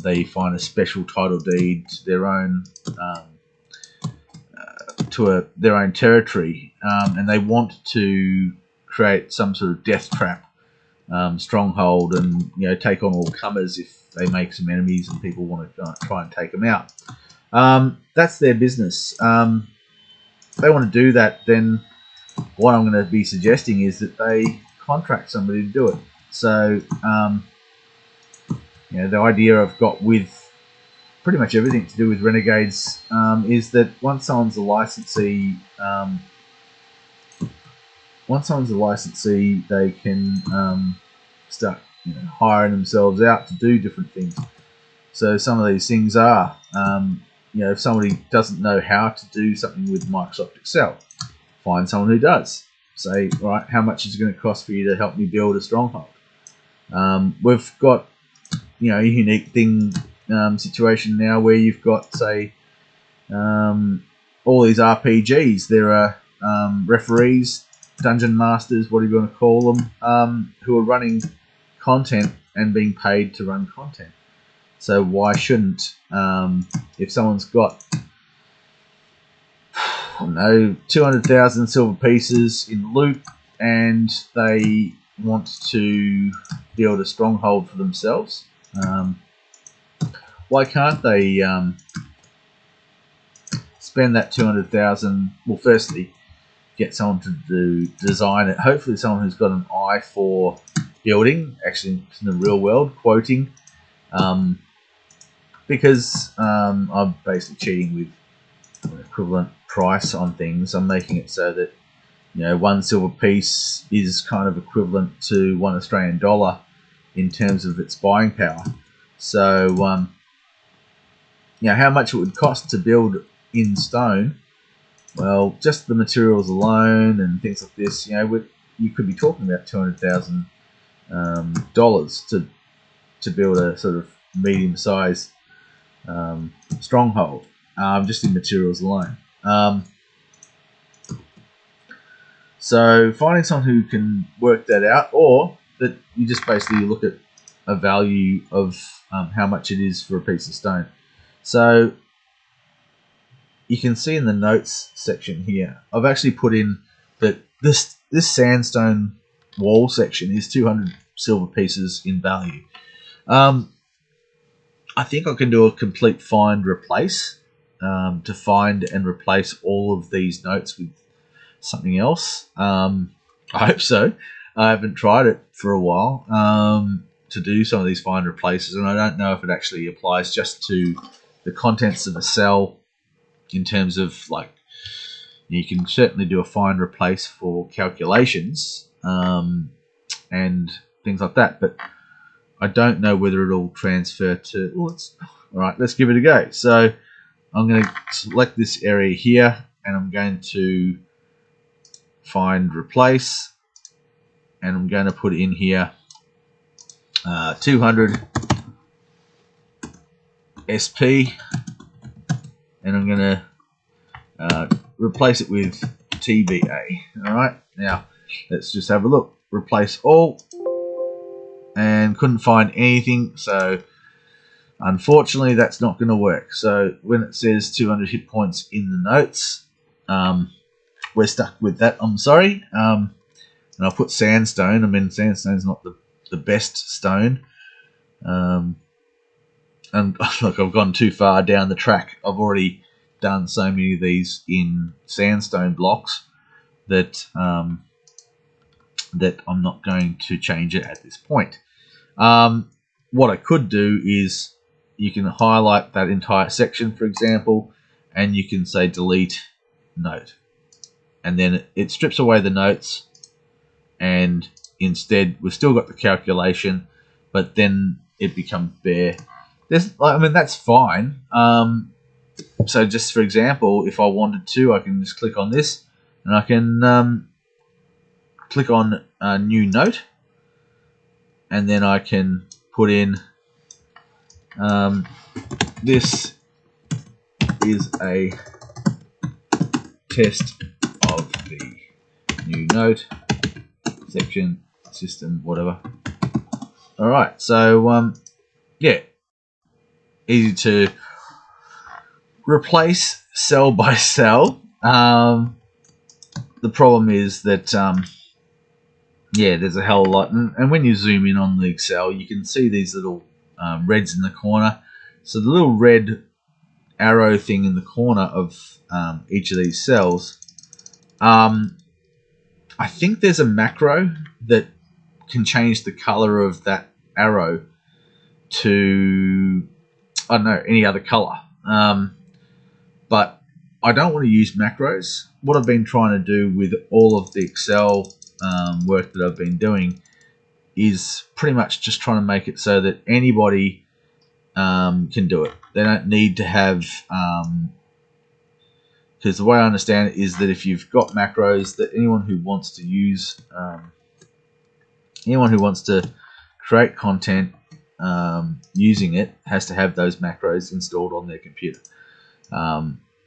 they find a special title deed to their own onto their own territory, and they want to create some sort of death trap stronghold, and take on all comers if they make some enemies and people want to try and take them out. That's their business. If they want to do that, then what I'm going to be suggesting is that they contract somebody to do it. So the idea I've got with pretty much everything to do with Renegades is that once someone's a licensee, they can start hiring themselves out to do different things. So some of these things are, if somebody doesn't know how to do something with Microsoft Excel, find someone who does. Say, right, how much is it going to cost for you to help me build a stronghold? We've got, a unique situation now where you've got, say, all these RPGs. There are referees, dungeon masters, whatever you want to call them, who are running content and being paid to run content. So why shouldn't, if someone's got, 200,000 silver pieces in loot and they want to build a stronghold for themselves, why can't they spend that 200,000? Well, firstly, get someone to design it. Hopefully someone who's got an eye for building, actually in the real world, quoting, because I'm basically cheating with an equivalent price on things. I'm making it so that 1 silver piece is kind of equivalent to $1 Australian in terms of its buying power. So how much it would cost to build in stone? Well, just the materials alone and things like this, you could be talking about $200,000 to build a sort of medium-sized stronghold, just in materials alone. So finding someone who can work that out, or that you just basically look at a value of how much it is for a piece of stone. So you can see in the notes section here, I've actually put in that this sandstone wall section is 200 silver pieces in value. I think I can do a complete find replace to find and replace all of these notes with something else. I hope so. I haven't tried it for a while to do some of these find replaces, and I don't know if it actually applies just to the contents of a cell in terms of, like, you can certainly do a find replace for calculations and things like that, but I don't know whether it'll transfer to... all right, let's give it a go. So I'm going to select this area here, and I'm going to find replace, and I'm going to put in here 200 SP, and I'm going to replace it with TBA. Alright, now let's just have a look. Replace all, and couldn't find anything, so unfortunately that's not going to work. So when it says 200 hit points in the notes, we're stuck with that, I'm sorry. And I'll put sandstone. I mean, sandstone's not the best stone. And look, I've gone too far down the track. I've already done so many of these in sandstone blocks that that I'm not going to change it at this point. What I could do is you can highlight that entire section, for example, and you can say delete note. And then it strips away the notes, and instead we've still got the calculation, but then it becomes bare. I mean, that's fine. So just for example, if I wanted to, I can just click on this, and I can click on a new note, and then I can put in this is a test of the new note section system, whatever. All right, so yeah, easy to replace cell by cell. The problem is that yeah, there's a hell of a lot, and when you zoom in on the Excel, you can see these little reds in the corner. So the little red arrow thing in the corner of each of these cells, I think there's a macro that can change the color of that arrow to, I don't know, any other color. But I don't want to use macros. What I've been trying to do with all of the Excel work that I've been doing is pretty much just trying to make it so that anybody can do it. They don't need to have, because the way I understand it is that if you've got macros, that anyone who wants to use, anyone who wants to create content using it has to have those macros installed on their computer.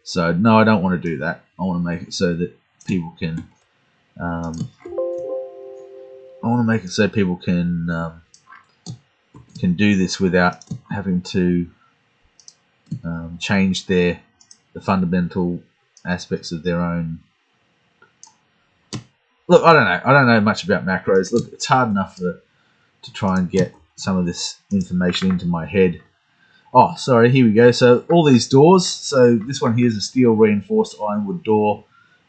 So no, I don't want to do that. I want to make it so that people can. I want to make it so people can do this without having to change the fundamental aspects of their own. Look, I don't know. I don't know much about macros. Look, it's hard enough to try and get some of this information into my head. Oh, sorry, here we go. So all these doors. So this one here is a steel reinforced ironwood door.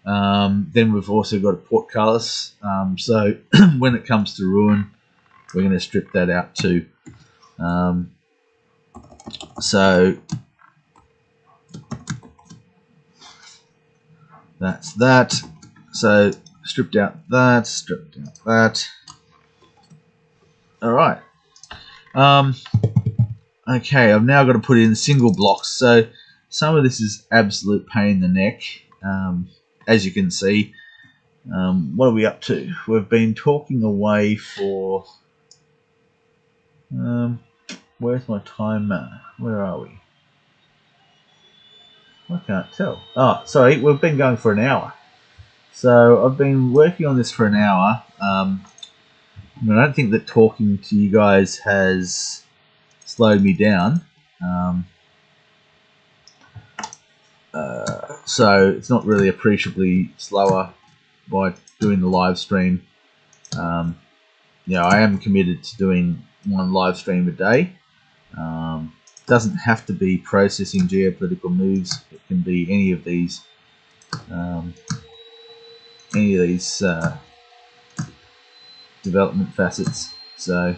Then we've also got a portcullis. So when it comes to ruin, we're going to strip that out too. So that's that. So stripped out that, stripped out that. All right. Okay, I've now got to put in single blocks. So some of this is absolute pain in the neck. As you can see, what are we up to? We've been talking away for... where's my timer? Where are we? I can't tell. Oh, sorry, we've been going for an hour. So I've been working on this for an hour. I don't think that talking to you guys has slowed me down. So it's not really appreciably slower by doing the live stream. I am committed to doing one live stream a day. Doesn't have to be processing geopolitical moves. It can be any of these development facets. So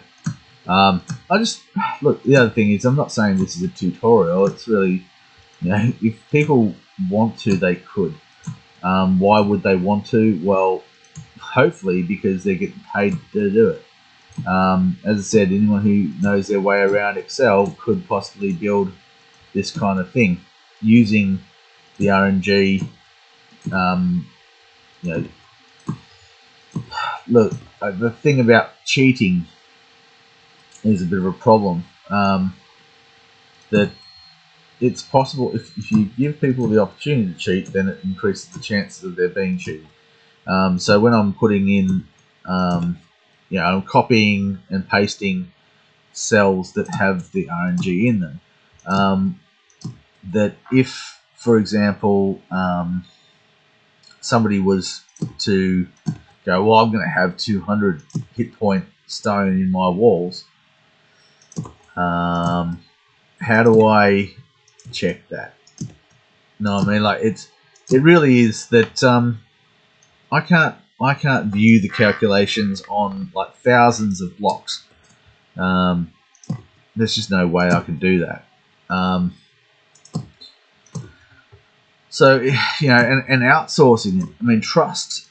I just look. The other thing is, I'm not saying this is a tutorial. It's really, if people want to, they could. Why would they want to? Well, hopefully because they're getting paid to do it. As I said, anyone who knows their way around Excel could possibly build this kind of thing using the RNG. Look, the thing about cheating is a bit of a problem. That it's possible if you give people the opportunity to cheat, then it increases the chances of there being cheating. So when I'm putting in, I'm copying and pasting cells that have the RNG in them. That if, for example, somebody was to go, well, I'm going to have 200 hit point stone in my walls. How do I check that? No, I mean, like it really is that I can't view the calculations on like thousands of blocks. There's just no way I can do that. So and outsourcing it. I mean, trust.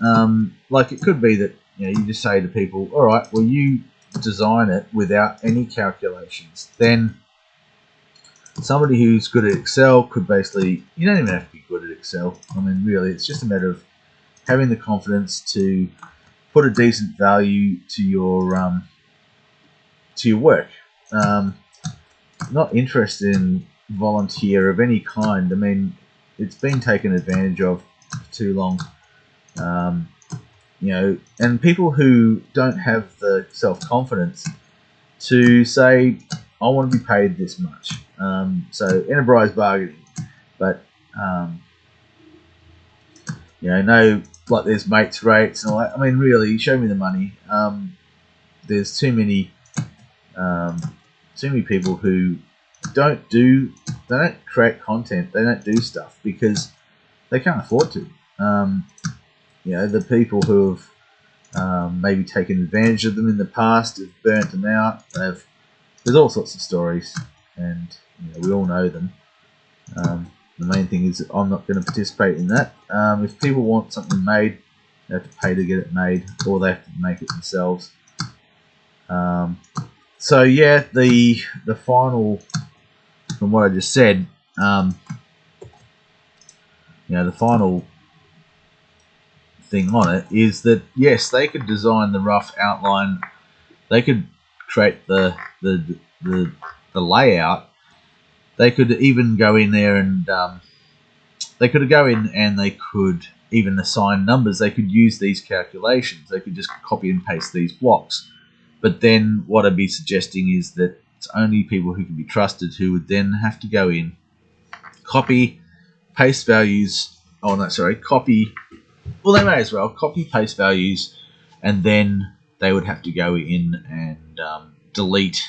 Like it could be that you just say to people, all right, well, you design it without any calculations. Then somebody who's good at Excel could basically, you don't even have to be good at Excel. I mean, really, it's just a matter of having the confidence to put a decent value to your work. Not interested in volunteer of any kind. I mean, it's been taken advantage of for too long. And people who don't have the self-confidence to say, I want to be paid this much. So enterprise bargaining. But no, like there's mates rates and all that. I mean, really, show me the money. There's too many people who they don't create content, they don't do stuff because they can't afford to. The people who have maybe taken advantage of them in the past have burnt them out. There's all sorts of stories, and we all know them. The main thing is that I'm not going to participate in that. If people want something made, they have to pay to get it made, or they have to make it themselves. So yeah, the final, from what I just said, the final thing on it is that yes, they could design the rough outline, they could create the layout. They could even go in there and they could even assign numbers. They could use these calculations. They could just copy and paste these blocks. But then what I'd be suggesting is that it's only people who can be trusted who would then have to go in, copy, paste values. Oh no, sorry, copy. Well, they may as well copy, paste values, and then they would have to go in and delete.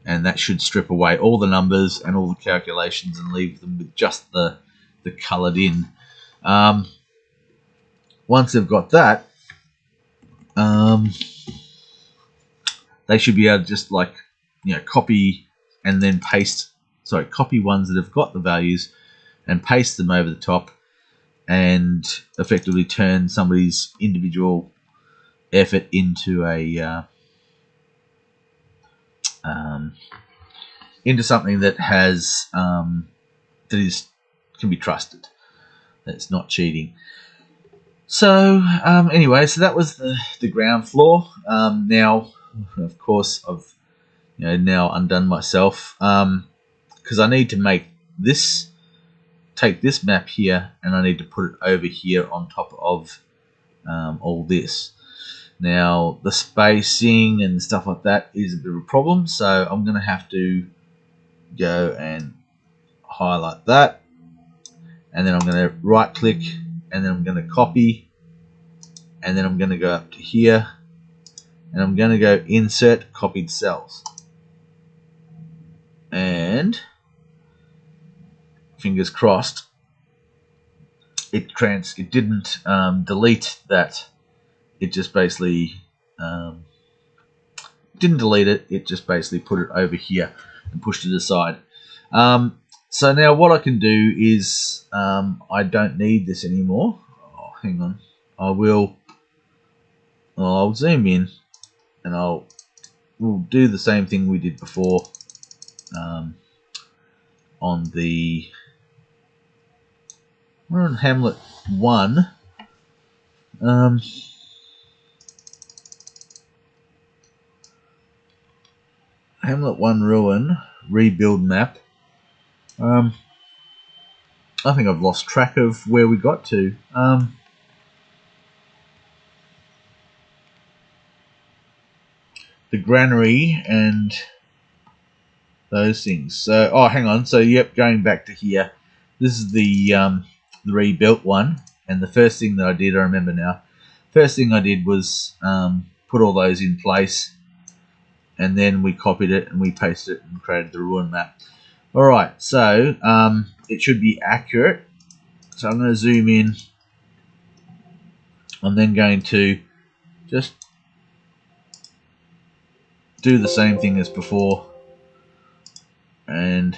And that should strip away all the numbers and all the calculations and leave them with just the coloured in. Once they've got that, they should be able to just copy and then paste. Sorry, copy ones that have got the values and paste them over the top, and effectively turn somebody's individual effort into into something that has can be trusted. That's not cheating. So anyway, so that was the ground floor. Now, of course, I've now undone myself because I need to make this. Take this map here, and I need to put it over here on top of all this. Now, the spacing and stuff like that is a bit of a problem, so I'm going to have to go and highlight that, and then I'm going to right click, and then I'm going to copy, and then I'm going to go up to here, and I'm going to go insert copied cells, and fingers crossed it didn't delete that. It just basically didn't delete it. It just basically put it over here and pushed it aside. So now what I can do is I don't need this anymore. Oh, hang on. I'll zoom in, and we'll do the same thing we did before on the. We're on Hamlet 1. Hamlet 1 Ruin rebuild map. I think I've lost track of where we got to. The Granary and those things. So, oh, hang on. So, yep, going back to here. This is the rebuilt one. And the first thing that I did, I remember now. First thing I did was put all those in place. And then we copied it and we pasted it and created the ruin map. Alright, so it should be accurate. So I'm going to zoom in. I'm then going to just do the same thing as before and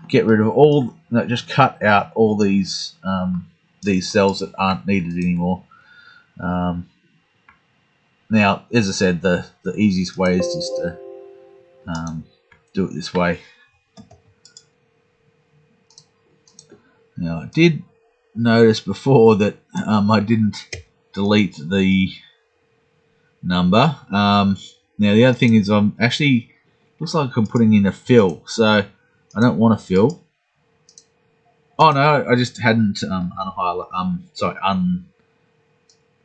get rid of all, no, just cut out all these cells that aren't needed anymore. Now, as I said, the easiest way is just to do it this way. Now, I did notice before that I didn't delete the number. Now, the other thing is I'm actually, looks like I'm putting in a fill, so I don't want a fill. Oh no, I just hadn't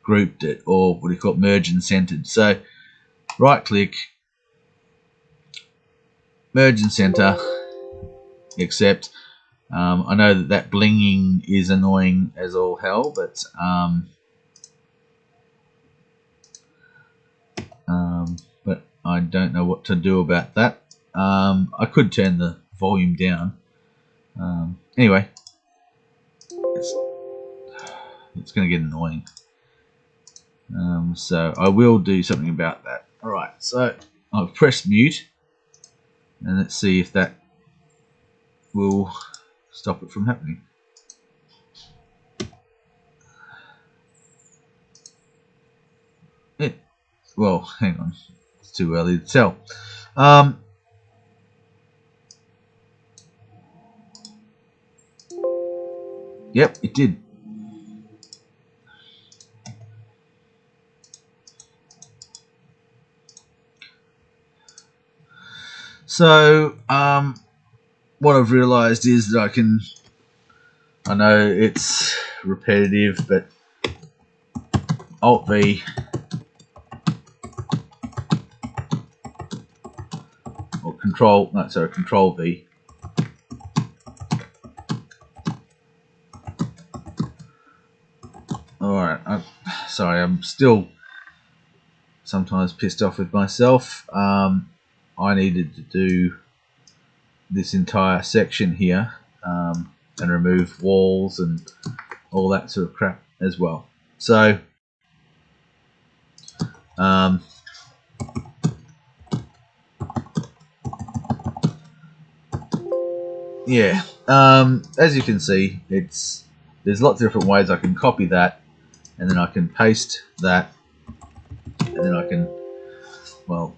ungrouped it, or what do you call it, merge and centered. So right click, merge and center, accept. I know that blinging is annoying as all hell, but I don't know what to do about that. I could turn the volume down. Anyway, it's going to get annoying. So I will do something about that. Alright, so I've pressed mute, and let's see if that will stop it from happening. Well, hang on, it's too early to tell. Yep, it did. So, what I've realised is that I know it's repetitive, but Alt V or Control V. Alright, sorry, I'm still sometimes pissed off with myself. I needed to do this entire section here and remove walls and all that sort of crap as well. So yeah, as you can see, there's lots of different ways I can copy that, and then I can paste that, and then I can, well,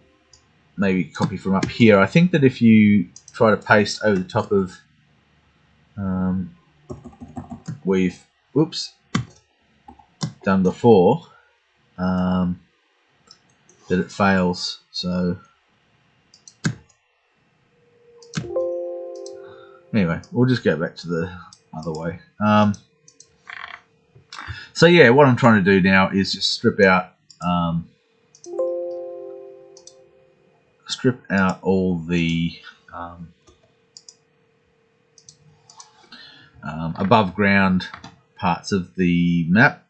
maybe copy from up here. I think that if you try to paste over the top of we've done before, that it fails. So anyway, we'll just go back to the other way. So yeah, what I'm trying to do now is just strip out all the above ground parts of the map.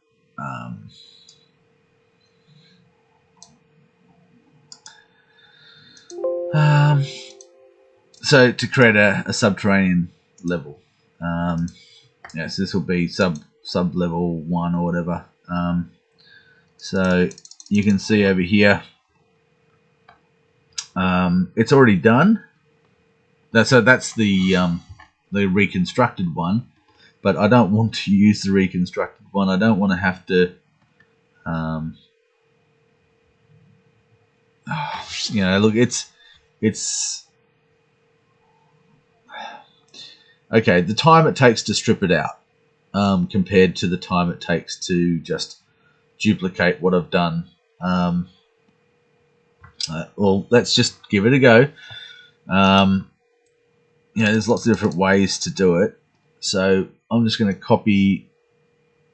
So to create a subterranean level. Yeah, so this will be sub level 1 or whatever. So you can see over here, it's already done. So that's the reconstructed one, but I don't want to use the reconstructed one. I don't want to have to, you know, look, it's okay. The time it takes to strip it out, compared to the time it takes to just duplicate what I've done. Well, let's just give it a go. You know, there's lots of different ways to do it. So I'm just going to copy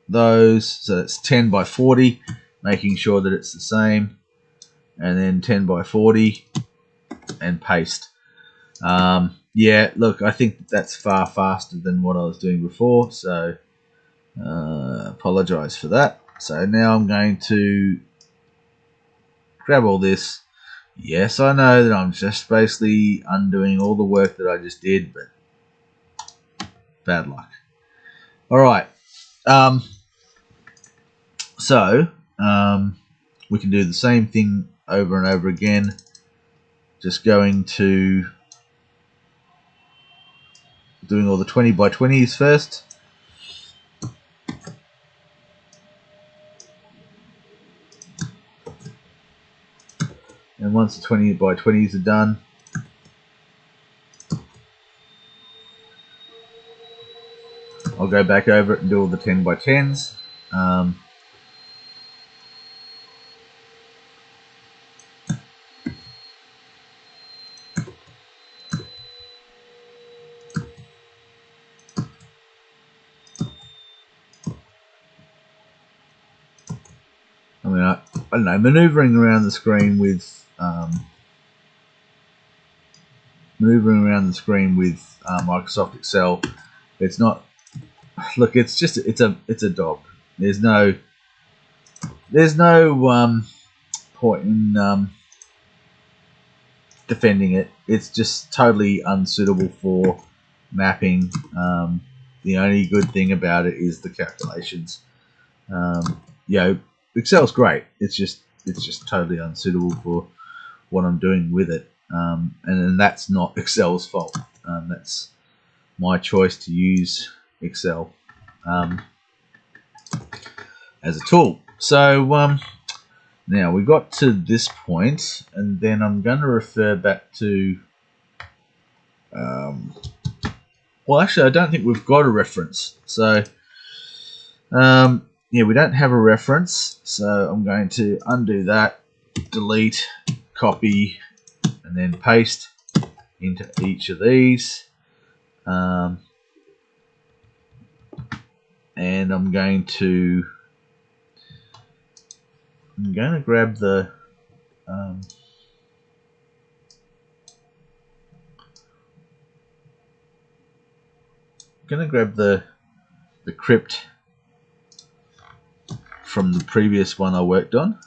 those. So it's 10 by 40, making sure that it's the same, and then 10 by 40 and paste. Yeah, look, I think that's far faster than what I was doing before, so apologize for that. So now I'm going to grab all this. Yes, I know that I'm just basically undoing all the work that I just did, but bad luck. Alright, so we can do the same thing over and over again. Just going to doing all the 20 by 20s first. And once the 20 by 20s are done, I'll go back over it and do all the 10 by 10s. I mean, I don't know, maneuvering around the screen with Microsoft Excel It's not. Look, it's just it's a dog. There's no point in defending it. It's just totally unsuitable for mapping. The only good thing about it is the calculations. You know, Excel's great. It's just totally unsuitable for what I'm doing with it. And that's not Excel's fault. That's my choice to use Excel as a tool. So now we got to this point, and then I'm going to refer back to. Well, actually, I don't think we've got a reference. So yeah, we don't have a reference. So I'm going to undo that, delete, copy, and then paste into each of these. And I'm going to grab the the crypt from the previous one I worked on,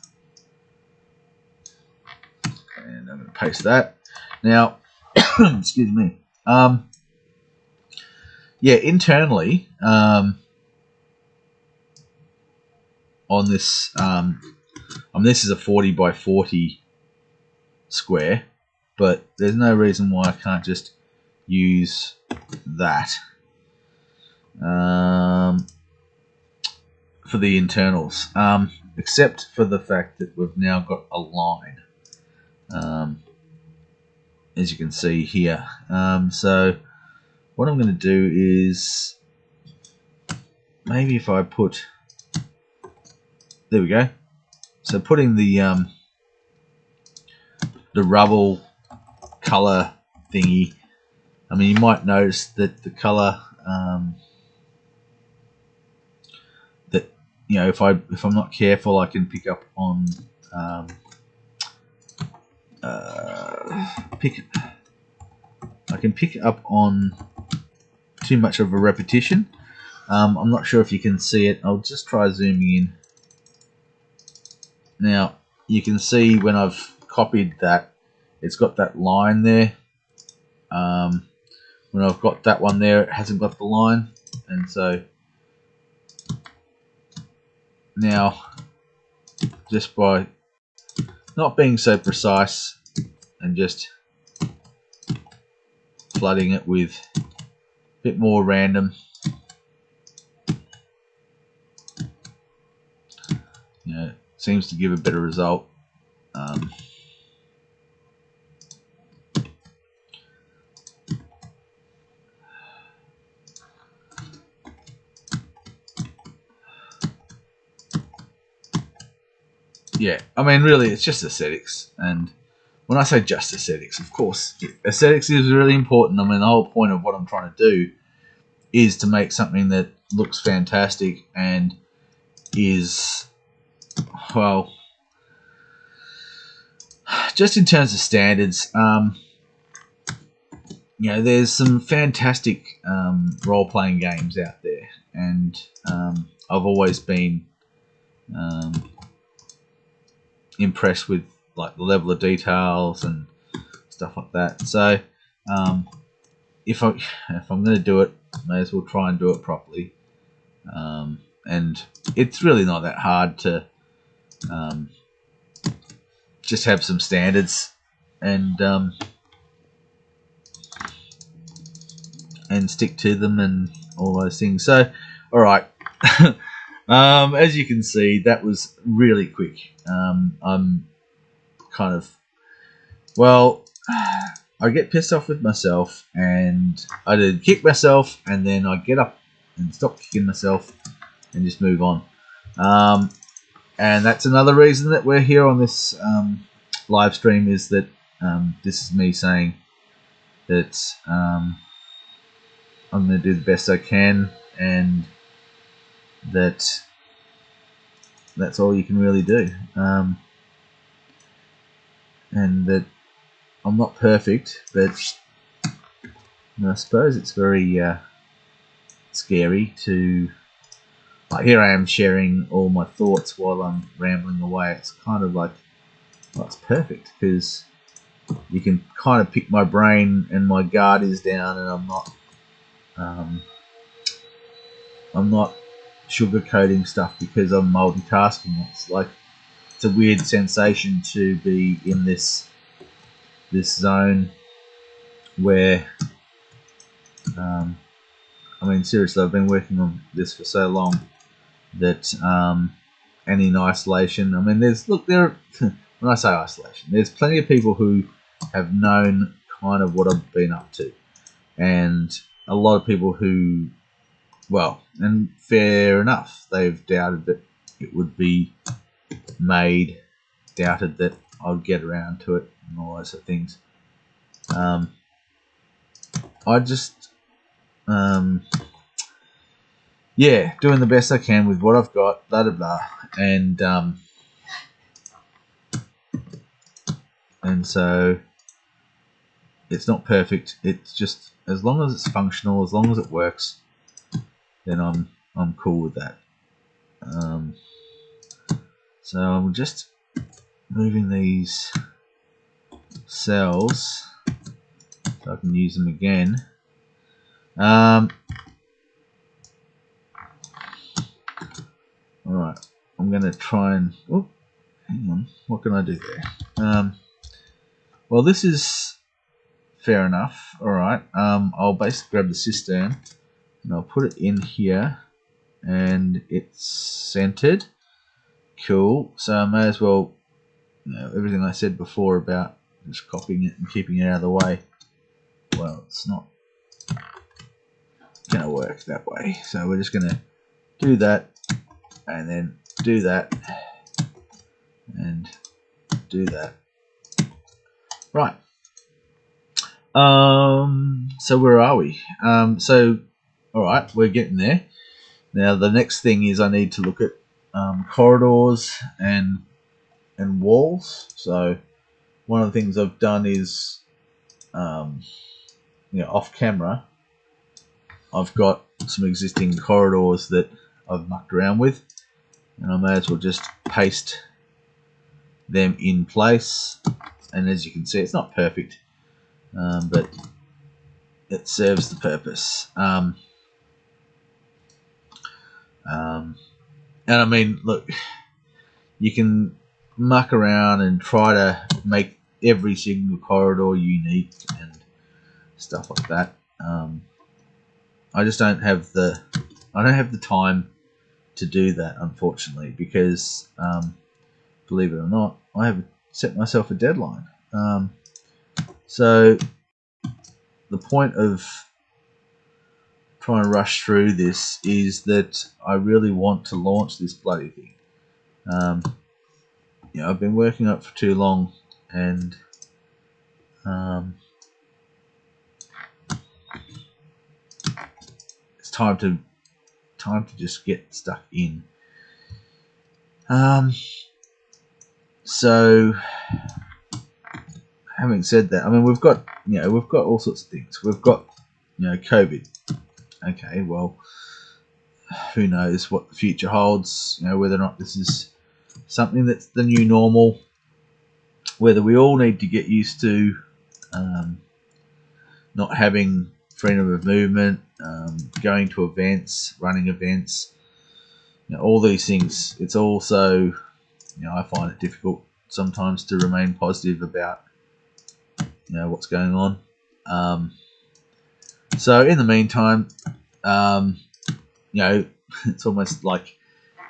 and I'm going to paste that. Now, excuse me. Yeah, internally on this, this is a 40 by 40 square, but there's no reason why I can't just use that for the internals, except for the fact that we've now got a line, as you can see here. So what I'm going to do is maybe if I put, there we go. So putting the rubble color thingy. I mean, you might notice that the color that, you know, if I'm not careful, I can pick up on pick up on too much of a repetition. I'm not sure if you can see it. I'll just try zooming in. Now you can see when I've copied that, it's got that line there. When I've got that one there, it hasn't got the line, and so now just by not being so precise and just flooding it with a bit more random, you know, seems to give a better result. Yeah, I mean, really, it's just aesthetics. And when I say just aesthetics, of course, aesthetics is really important. I mean, the whole point of what I'm trying to do is to make something that looks fantastic and is, well, just in terms of standards, you know, there's some fantastic role-playing games out there, and I've always been impressed with like the level of details and stuff like that. So if I'm going to do it, may as well try and do it properly. And it's really not that hard to just have some standards and stick to them and all those things. So, all right. As you can see, that was really quick. I'm kind of, well, I get pissed off with myself, and I did kick myself, and then I get up and stop kicking myself and just move on. And that's another reason that we're here on this live stream, is that this is me saying that I'm going to do the best I can, and that's all you can really do. And that I'm not perfect, but I suppose it's very scary to, like, here I am sharing all my thoughts while I'm rambling away. It's kind of like, well, it's perfect because you can kind of pick my brain and my guard is down, and I'm not sugarcoating stuff because I'm multitasking. It's a weird sensation to be in this zone where, I mean, seriously, I've been working on this for so long that, and in isolation, I mean, there when I say isolation, there's plenty of people who have known kind of what I've been up to, and a lot of people who, well, and fair enough, they've doubted that it would be made, doubted that I'd get around to it, and all those sort of things. I just, yeah, doing the best I can with what I've got, blah blah blah, and so it's not perfect. It's just, as long as it's functional, as long as it works, then I'm cool with that. So I'm just moving these cells so I can use them again. Alright, I'm going to try and... Oh, hang on. What can I do there? Well, this is fair enough. Alright, I'll basically grab the cistern and I'll put it in here, and it's centered. Cool. So I may as well, everything I said before about just copying it and keeping it out of the way, well, it's not going to work that way. So we're just going to do that, and then do that, and do that. Right. So where are we? So, alright, we're getting there. Now the next thing is I need to look at corridors and walls. So one of the things I've done is, off camera, I've got some existing corridors that I've mucked around with, and I may as well just paste them in place. And as you can see, it's not perfect, but it serves the purpose. And I mean, look, you can muck around and try to make every single corridor unique and stuff like that. I just don't have the time to do that, unfortunately, because believe it or not, I have set myself a deadline. So the point of trying to rush through this is that I really want to launch this bloody thing. I've been working on it for too long, and it's time to just get stuck in. So having said that, I mean, we've got all sorts of things. We've got COVID. Okay, well, who knows what the future holds? Whether or not this is something that's the new normal, whether we all need to get used to not having freedom of movement, going to events, running events, all these things. It's also, I find it difficult sometimes to remain positive about what's going on. So in the meantime, it's almost like,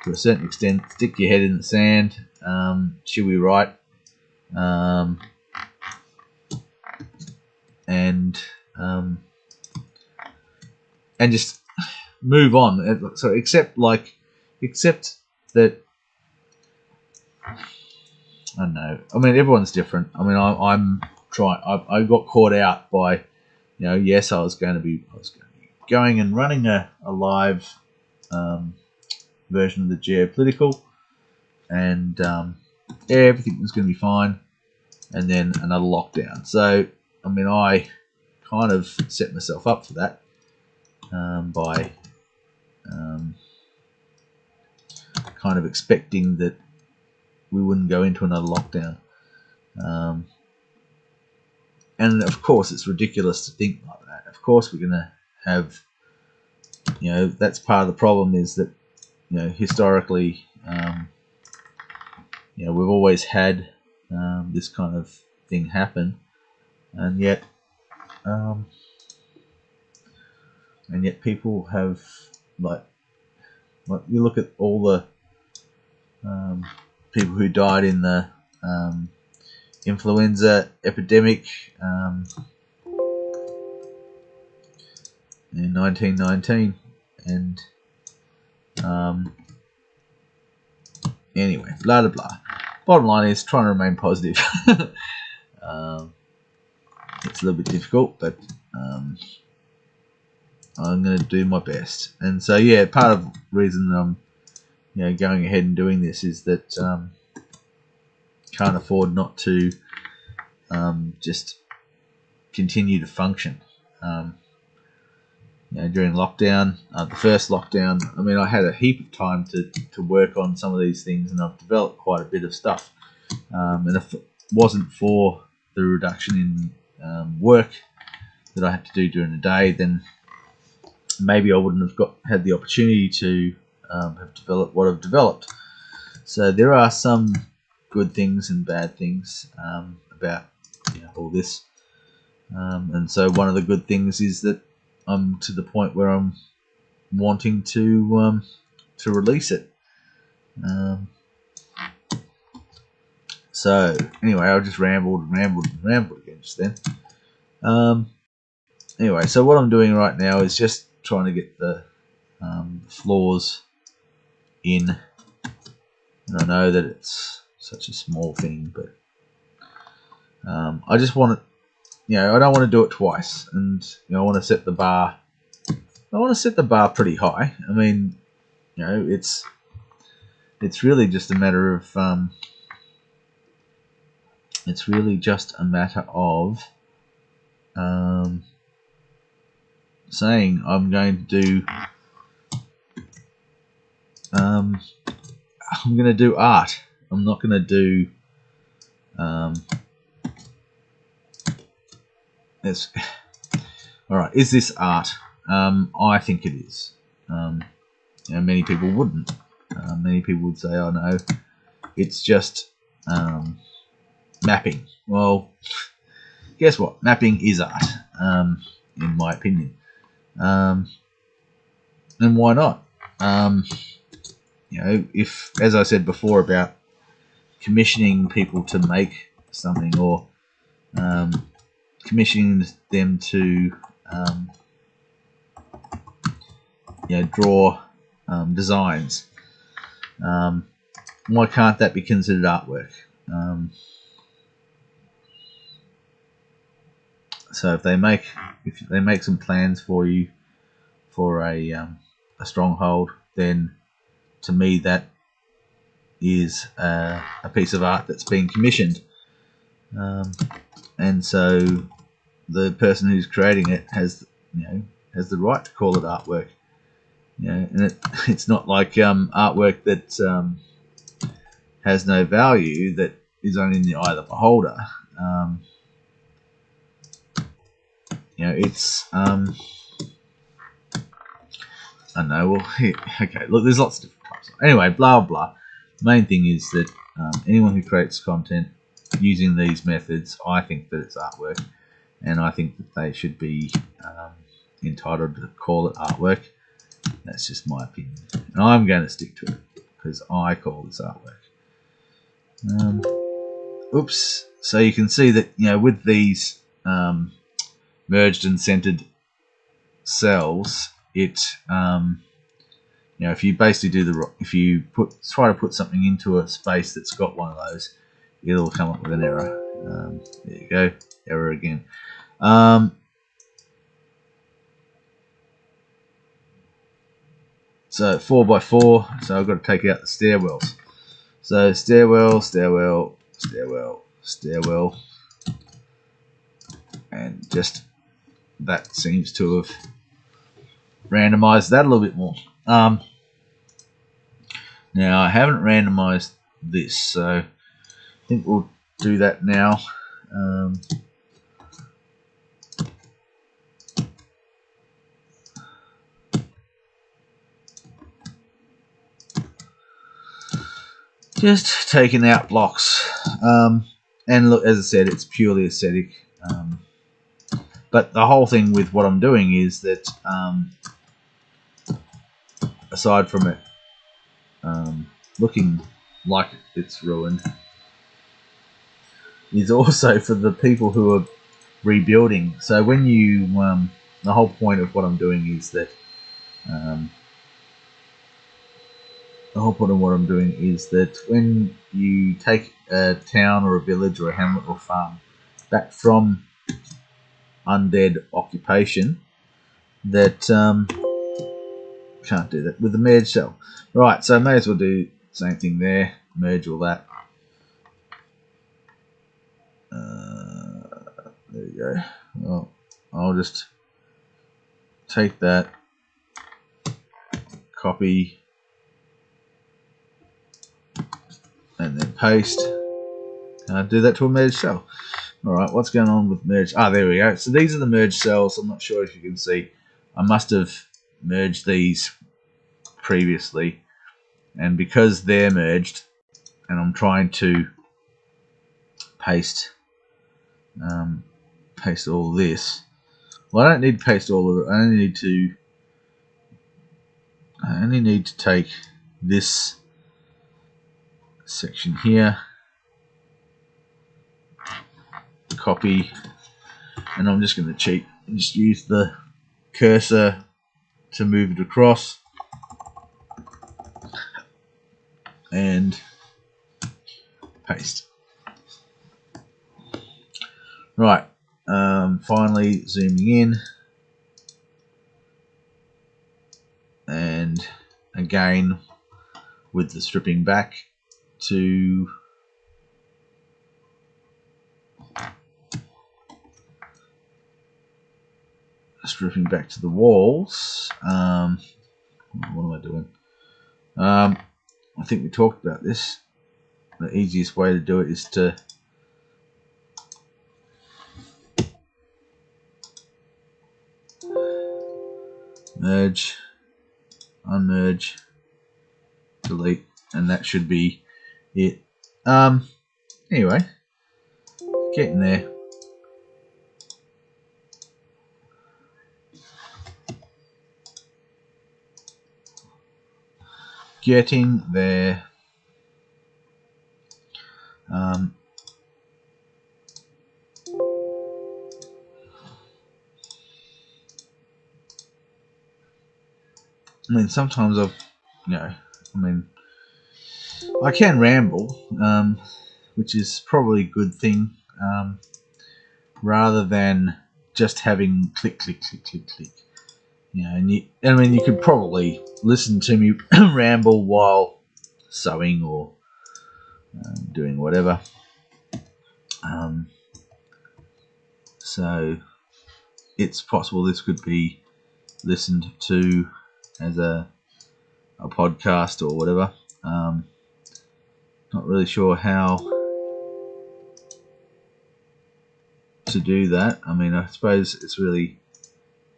to a certain extent, stick your head in the sand. Should we write? And just move on. So except that, I don't know. I mean, everyone's different. I mean, I'm trying. I got caught out by, yes, I was going to be going and running a live version of the geopolitical, and everything was going to be fine, and then another lockdown. So, I mean, I kind of set myself up for that by kind of expecting that we wouldn't go into another lockdown. And of course, it's ridiculous to think like that. Of course, we're going to have, that's part of the problem, is that, historically, we've always had this kind of thing happen, and yet people have, like you look at all the people who died in the influenza epidemic in 1919, and anyway, blah blah blah. Bottom line is trying to remain positive. It's a little bit difficult, but I'm going to do my best. And so, yeah, part of the reason I'm going ahead and doing this is that can't afford not to just continue to function. During lockdown, the first lockdown, I mean, I had a heap of time to work on some of these things, and I've developed quite a bit of stuff. And if it wasn't for the reduction in work that I had to do during the day, then maybe I wouldn't have had the opportunity to have developed what I've developed. So there are some good things and bad things about all this. And so one of the good things is that I'm to the point where I'm wanting to release it. So anyway, I just rambled again just then. Anyway, so what I'm doing right now is just trying to get the floors in. And I know that it's such a small thing, but I just want it. I don't want to do it twice, and I want to set the bar. I want to set the bar pretty high. I mean, it's really just a matter of saying I'm going to do art. I'm not going to do this. All right, is this art? I think it is. Many people wouldn't. Many people would say, "Oh no, it's just mapping." Well, guess what? Mapping is art, in my opinion. And why not? If, as I said before about commissioning people to make something, or commissioning them to draw designs, why can't that be considered artwork? So if they make some plans for you for a stronghold, then to me that is a piece of art that's been commissioned, and so the person who's creating it has the right to call it artwork. And it's not like artwork that has no value, that is only in the eye of the beholder. It's I don't know. Well, okay. Look, there's lots of different types. Anyway, blah blah. The main thing is that anyone who creates content using these methods, I think that it's artwork, and I think that they should be entitled to call it artwork. That's just my opinion, and I'm going to stick to it because I call this artwork. Oops. So you can see that with these merged and centered cells, it if you basically try to put something into a space that's got one of those, it'll come up with an error. There you go, error again. So 4x4, so I've got to take out the stairwells. So stairwell, stairwell, stairwell, stairwell, and just that seems to have randomized that a little bit more. Now I haven't randomized this, so I think we'll do that now. Just taking out blocks, and look, as I said, it's purely aesthetic. But the whole thing with what I'm doing is that, aside from it looking like it's ruined, is also for the people who are rebuilding. So when you, the whole point of what I'm doing is that, when you take a town or a village or a hamlet or farm back from undead occupation, that can't do that with the merge cell. Right, so may as well do the same thing there, merge all that. There we go. Well, I'll just take that, copy, and then paste. Do that to a merge cell. Alright, what's going on with merge? Ah, there we go. So these are the merge cells. I'm not sure if you can see. I must have merged these previously, and because they're merged and I'm trying to paste all this, well, I don't need to paste all of it. I only need to take this section here, copy, and I'm just going to cheat and just use the cursor to move it across and paste. Right, finally zooming in, and again with the stripping back to the walls. What am I doing? I think we talked about this. The easiest way to do it is to merge, unmerge, delete, and that should be it. Anyway, getting there. Getting there. I mean, sometimes I can ramble, which is probably a good thing, rather than just having click, click, click, click, click. And you could probably listen to me ramble while sewing or doing whatever. So it's possible this could be listened to as a podcast or whatever. Not really sure how to do that. I mean, I suppose it's really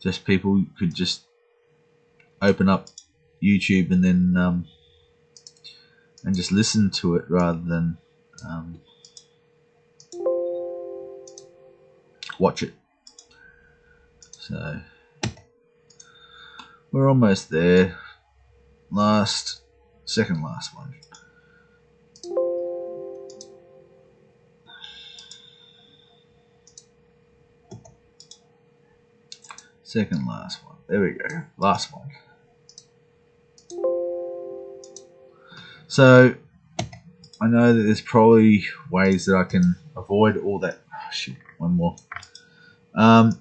just people could just open up YouTube and then and just listen to it rather than watch it. So we're almost there. Second last one. Second last one. There we go. Last one. So I know that there's probably ways that I can avoid all that. Oh, shit, one more. I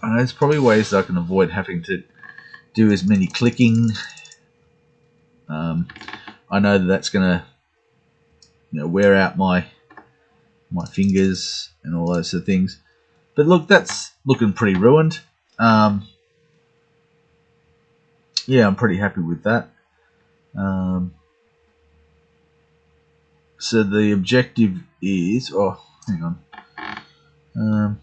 know there's probably ways that I can avoid having to do as many clicking. I know that that's going to wear out my fingers and all those sort of things. But look, that's looking pretty ruined. Yeah, I'm pretty happy with that. So the objective is... Oh, hang on.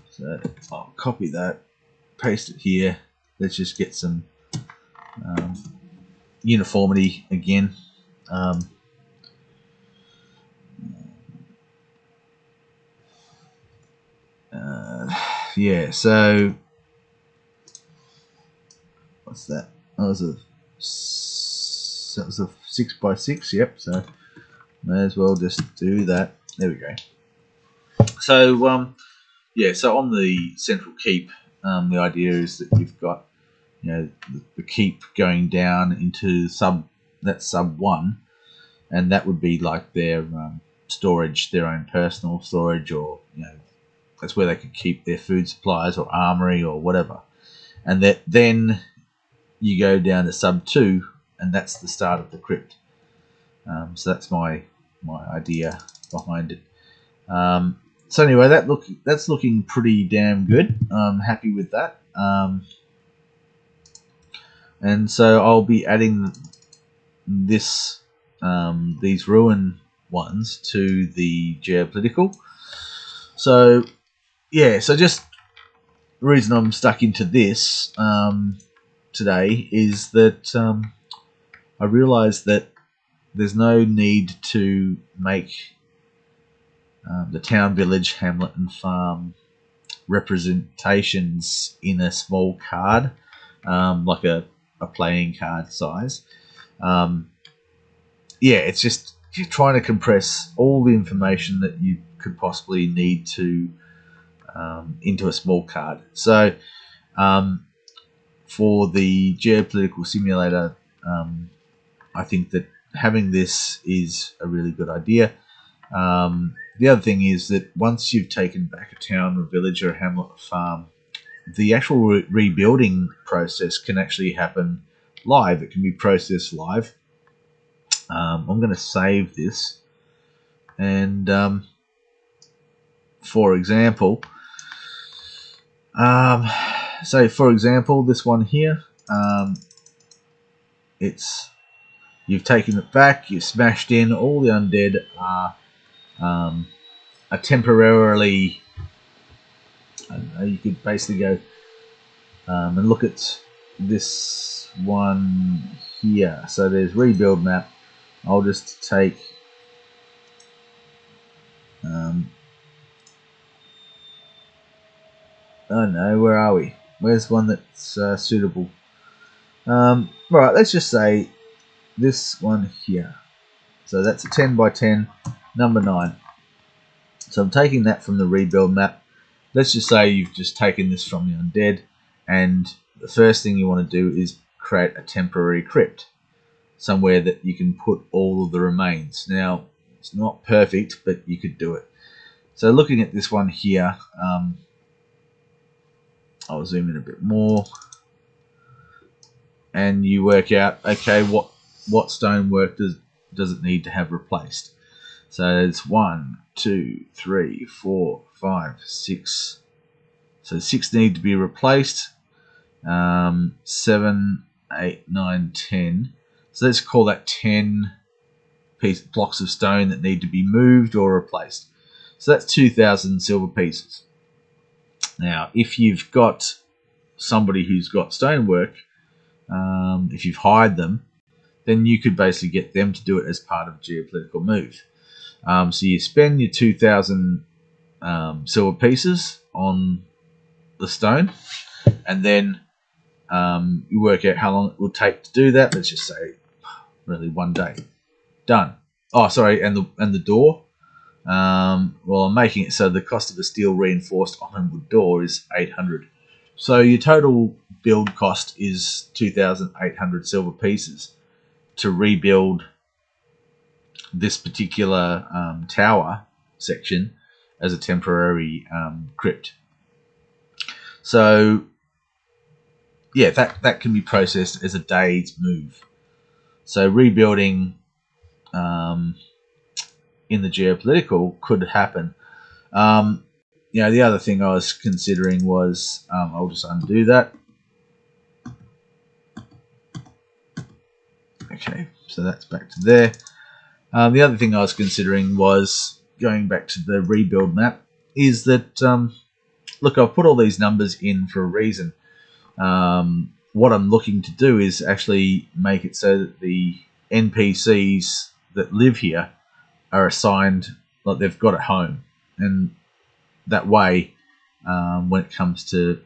So I'll copy that, paste it here. Let's just get some uniformity again. Yeah, so what's that? Oh, that was a 6x6. Yep. So may as well just do that. There we go. So yeah. So on the central keep, the idea is that you've got the keep going down into sub 1, and that would be like their storage, their own personal storage, or that's where they could keep their food supplies or armory or whatever. And that then you go down to sub 2, and that's the start of the crypt. So that's my idea behind it. So anyway, that's looking pretty damn good. I'm happy with that. And so I'll be adding these ruin ones to the geopolitical. So yeah, so just the reason I'm stuck into this today is that I realised that there's no need to make the town, village, hamlet and farm representations in a small card, like a playing card size. Yeah, it's just you're trying to compress all the information that you could possibly need to into a small card. So for the geopolitical simulator, I think that having this is a really good idea. The other thing is that once you've taken back a town, a village, or a hamlet, or farm, the actual rebuilding process can actually happen live. It can be processed live. I'm going to save this, and for example, this one here, you've taken it back, you've smashed in, all the undead are temporarily, I don't know, you could basically go and look at this one here. So there's rebuild map. I'll just take oh no, where are we? Where's one that's suitable? Right, let's just say this one here. So that's a 10 by 10, number 9. So I'm taking that from the rebuild map. Let's just say you've just taken this from the undead, and the first thing you want to do is create a temporary crypt, somewhere that you can put all of the remains. Now, it's not perfect, but you could do it. So looking at this one here, I'll zoom in a bit more, and you work out, okay, what stonework does it need to have replaced? So it's 1, 2, 3, 4, 5, 6. So 6 need to be replaced. 7, 8, 9, 10. So let's call that 10 blocks of stone that need to be moved or replaced. So that's 2,000 silver pieces. Now, if you've got somebody who's got stonework, if you've hired them, then you could basically get them to do it as part of a geopolitical move. So you spend your 2,000 silver pieces on the stone, and then you work out how long it will take to do that. Let's just say really 1 day. Done. Oh, sorry, and the door. Well, I'm making it so the cost of a steel reinforced ironwood door is 800. So your total build cost is 2,800 silver pieces to rebuild this particular tower section as a temporary crypt. So yeah, that can be processed as a day's move. So rebuilding in the geopolitical could happen. The other thing I was considering was, I'll just undo that. Okay, so that's back to there. The other thing I was considering was going back to the rebuild map. Is that look, I've put all these numbers in for a reason. What I'm looking to do is actually make it so that the NPCs that live here are assigned, like they've got a home, and that way, when it comes to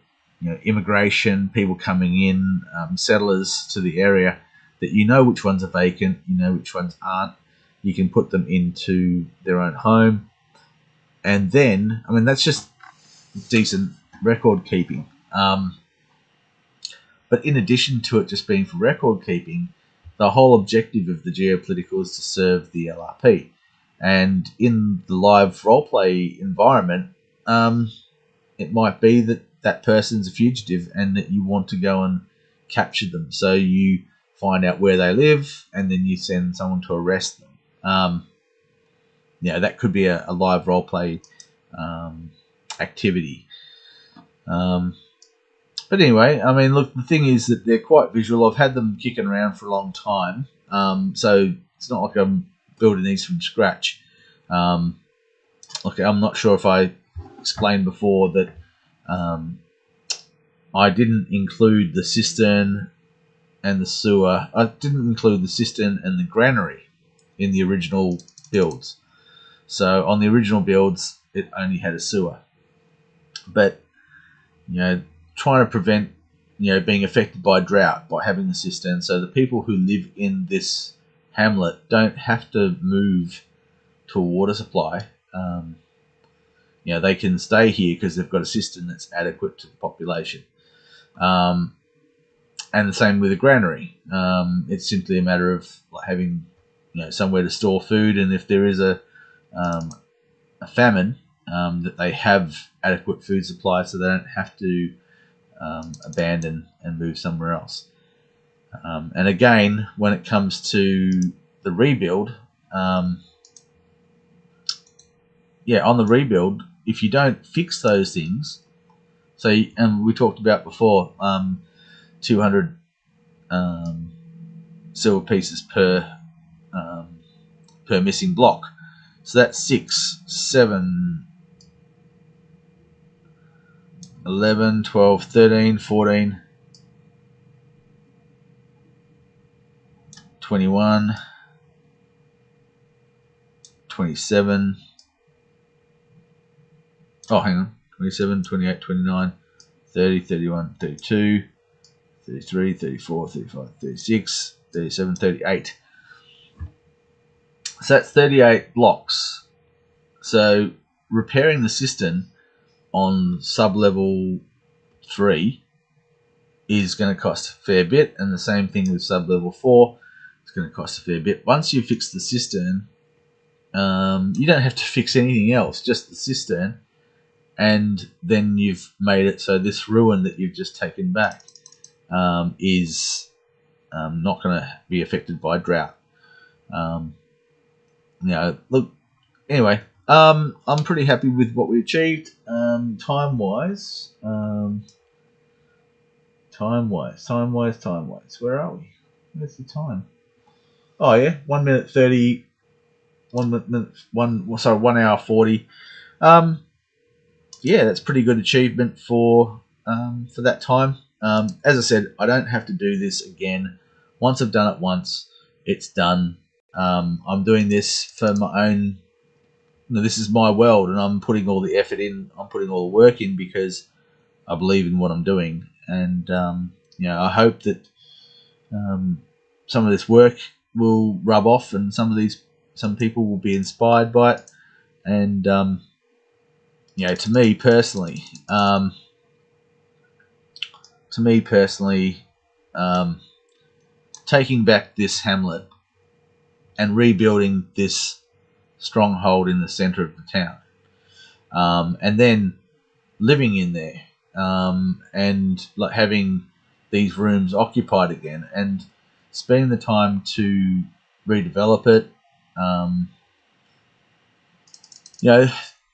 immigration, people coming in, settlers to the area, that you know which ones are vacant, you know which ones aren't. You can put them into their own home, and then that's just decent record keeping. But in addition to it just being for record keeping, the whole objective of the geopolitical is to serve the LRP. And in the live roleplay environment, it might be that that person's a fugitive and that you want to go and capture them. So you find out where they live and then you send someone to arrest them. That could be a live roleplay activity. But anyway, look, the thing is that they're quite visual. I've had them kicking around for a long time, so it's not like I'm building these from scratch. Okay, I'm not sure if I explained before that I didn't include the cistern and the sewer. I didn't include the cistern and the granary in the original builds. So on the original builds, it only had a sewer. But trying to prevent being affected by drought by having the cistern, so the people who live in this hamlet don't have to move to a water supply. They can stay here because they've got a cistern that's adequate to the population. And the same with a granary. It's simply a matter of having somewhere to store food, and if there is a famine, that they have adequate food supply, so they don't have to abandon and move somewhere else. And again, when it comes to the rebuild, on the rebuild, if you don't fix those things, and we talked about before, 200 silver pieces per missing block. So that's 6, 7, 11, 12, 13, 14, 21, 27. Oh, hang on. 27, 28, 29, 30, 31, 32, 33, 34, 35, 36, 37, 38. So that's 38 blocks. So repairing the cistern on sub-level 3 is going to cost a fair bit, and the same thing with sub-level 4. It's going to cost a fair bit. Once you fix the cistern, you don't have to fix anything else, just the cistern, and then you've made it so this ruin that you've just taken back is not going to be affected by drought. Look, anyway, I'm pretty happy with what we achieved. Time-wise, where are we? Where's the time? Oh yeah, 1 minute 30. 1 hour 40. That's pretty good achievement for that time. As I said, I don't have to do this again. Once I've done it once, it's done. I'm doing this for my own. This is my world, and I'm putting all the effort in. I'm putting all the work in because I believe in what I'm doing, and I hope that some of this work will rub off, and some people will be inspired by it, and to me personally, taking back this hamlet and rebuilding this stronghold in the center of the town, and then living in there, and having these rooms occupied again, and spending the time to redevelop it, You know,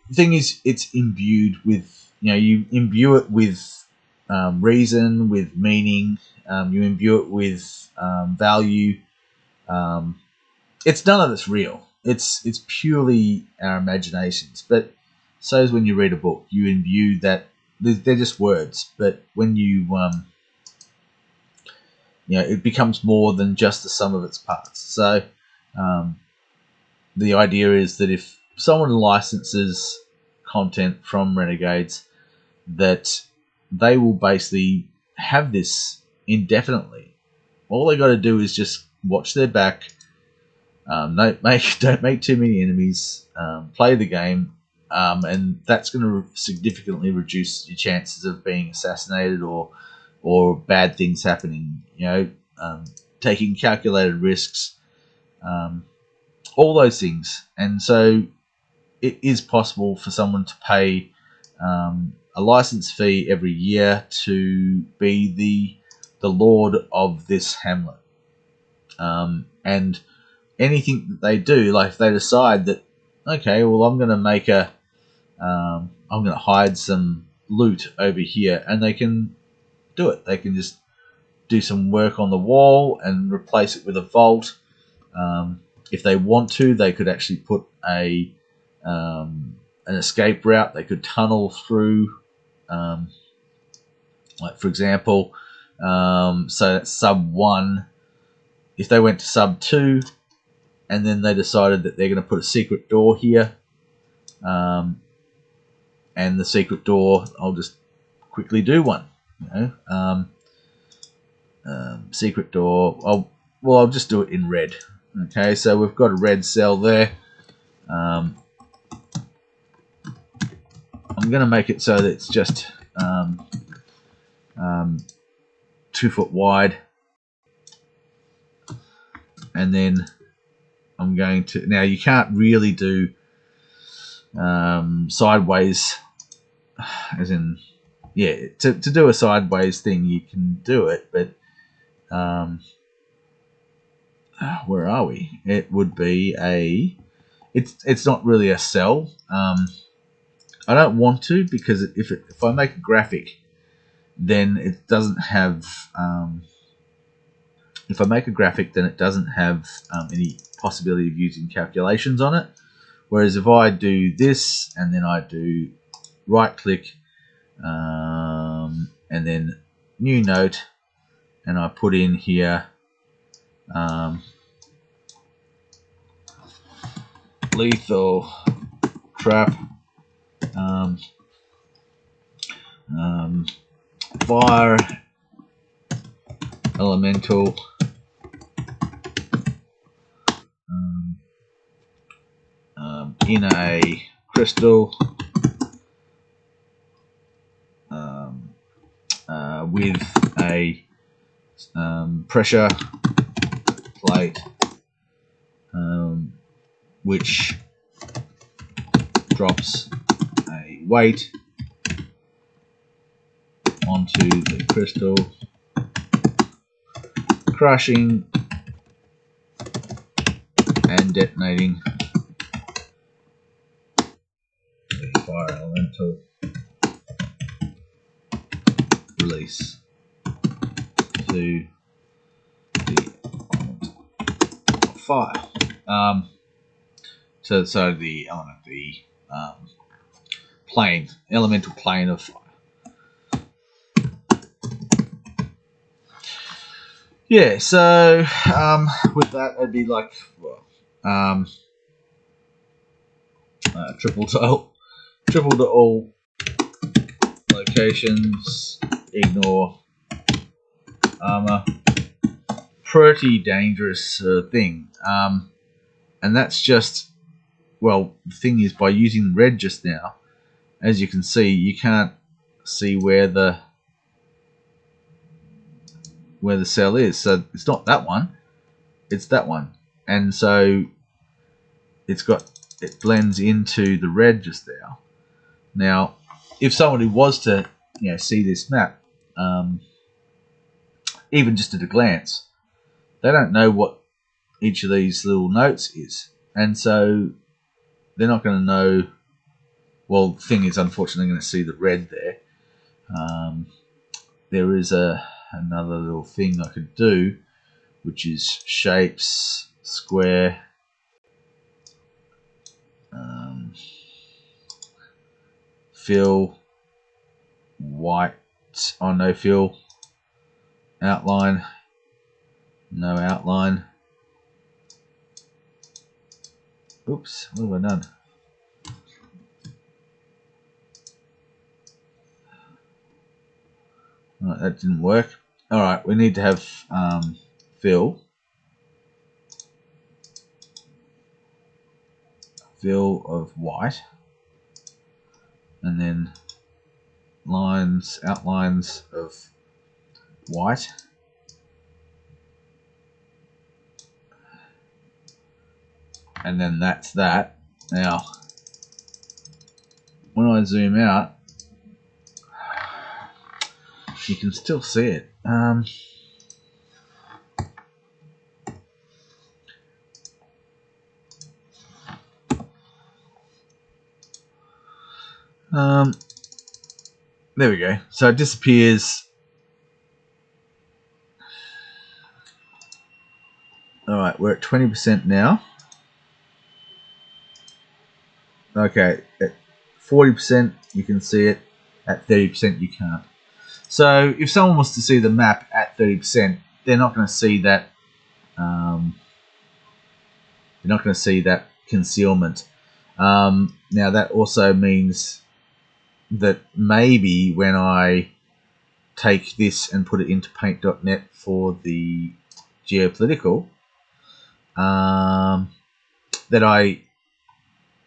the thing is, it's imbued with, you imbue it with reason, with meaning, you imbue it with value. It's none of it's real. It's purely our imaginations. But so is when you read a book, you imbue that they're just words. But when it becomes more than just the sum of its parts. So um, the idea is that if someone licenses content from Renegades, that they will basically have this indefinitely. All they got to do is just watch their back. Don't make too many enemies. Play the game, and that's going to significantly reduce your chances of being assassinated or bad things happening. Taking calculated risks, all those things, and so it is possible for someone to pay a license fee every year to be the lord of this hamlet, and anything that they do, like if they decide that, okay, well, I'm going to I'm going to hide some loot over here, and they can do it. They can just do some work on the wall and replace it with a vault. If they want to, they could actually put an escape route. They could tunnel through, like for example, so that's sub 1. If they went to sub 2, and then they decided that they're going to put a secret door here, and the secret door, I'll just quickly do one. Secret door. I'll just do it in red. Okay, so we've got a red cell there. I'm going to make it so that it's just 2 foot wide, and then I'm going to, now you can't really do sideways, as in, to do a sideways thing you can do it, but where are we? It would be it's not really a cell. I don't want to, because if I make a graphic, then it doesn't have if I make a graphic, then it doesn't have any possibility of using calculations on it. Whereas if I do this, and then I do right click, and then new note, and I put in here lethal trap, fire elemental, in a crystal, with a pressure plate, which drops a weight onto the crystal, crushing and detonating the fire elemental, release to the element of fire. So the element, the plane, elemental plane of fire. Yeah, so with that, it'd be like, triple to all locations, ignore armor. Pretty dangerous thing. And that's just, well, the thing is, by using red just now, as you can see, you can't see where the cell is. So it's not that one, it's that one. And so it blends into the red just there. Now, if somebody was to see this map, even just at a glance, they don't know what each of these little notes is, and so they're not going to know well, the thing is, unfortunately, I'm going to see the red there. There is another little thing I could do, which is shapes, square, fill, white, oh no fill, outline, no outline. Oops, what have I done? Right, that didn't work. Alright, we need to have fill of white, and then lines, outlines of white, and then that's that. Now, when I zoom out, you can still see it. There we go. So it disappears. Alright, we're at 20% now. Okay, at 40% you can see it, at 30% you can't. So if someone wants to see the map at 30%, they're not going to see that. They're not going to see that concealment. Now that also means that maybe when I take this and put it into paint.net for the geopolitical, that I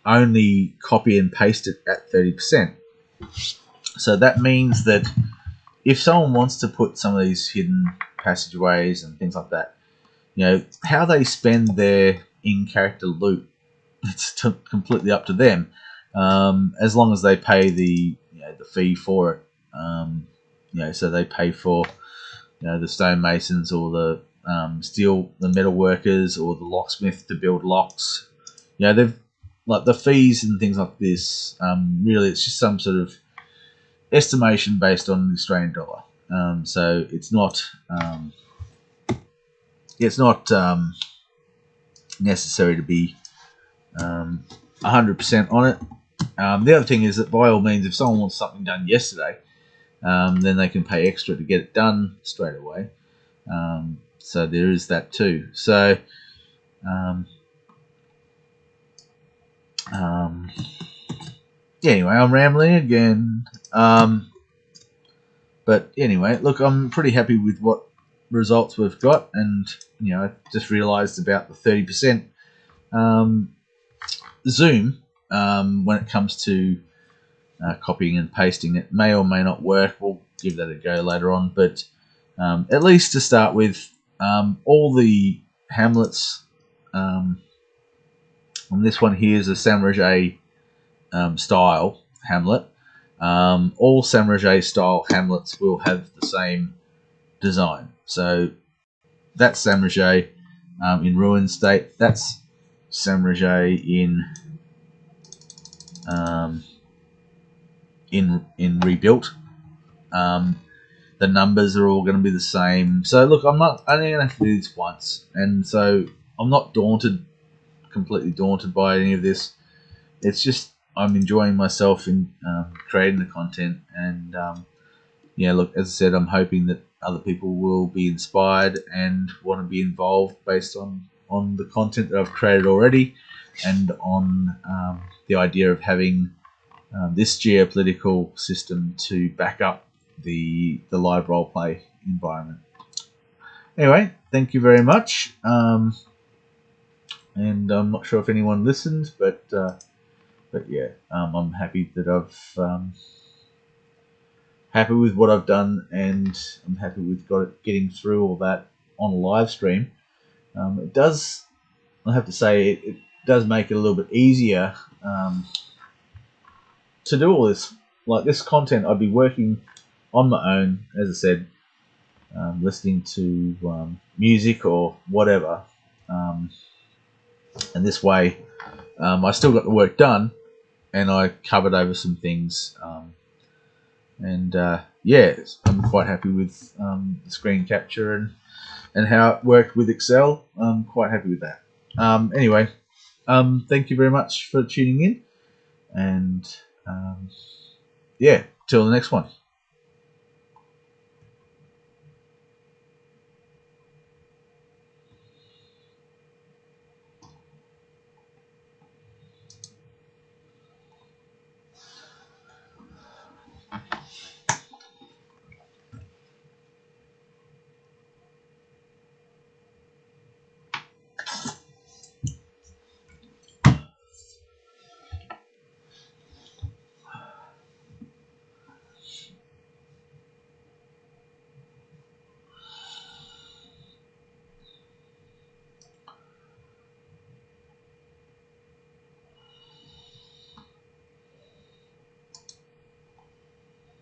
only copy and paste it at 30%. So that means that if someone wants to put some of these hidden passageways and things like that, you know, how they spend their in-character loot, it's completely up to them. As long as they pay the fee for it, so they pay for the stonemasons or the the metal workers or the locksmith to build locks. They've like the fees and things like this. Really, it's just some sort of estimation based on the Australian dollar. So it's not necessary to be 100% on it. The other thing is that by all means, if someone wants something done yesterday, then they can pay extra to get it done straight away. So there is that too. So anyway, I'm rambling again. But anyway, look, I'm pretty happy with what results we've got, and I just realised about the 30% zoom when it comes to copying and pasting. It may or may not work. We'll give that a go later on, but at least to start with, all the hamlets. And this one here is a Samurai style hamlet. All Samurai style hamlets will have the same design. So that's Samurai in ruined state. That's Samurai in rebuilt. The numbers are all going to be the same. So look, I'm only going to have to do this once, and so I'm not completely daunted by any of this. It's just I'm enjoying myself in creating the content, and look, as I said, I'm hoping that other people will be inspired and want to be involved based on the content that I've created already, and on the idea of having this geopolitical system to back up the live roleplay environment. Anyway, thank you very much. And I'm not sure if anyone listened, but yeah, I'm happy that I've happy with what I've done, and I'm happy with getting through all that on a live stream. It does, I have to say, it does make it a little bit easier to do all this. Like this content, I'd be working on my own, as I said, listening to music or whatever, and this way I still got the work done, and I covered over some things. Yeah, I'm quite happy with the screen capture and how it worked with Excel. I'm quite happy with that. Anyway, thank you very much for tuning in, and yeah, till the next one.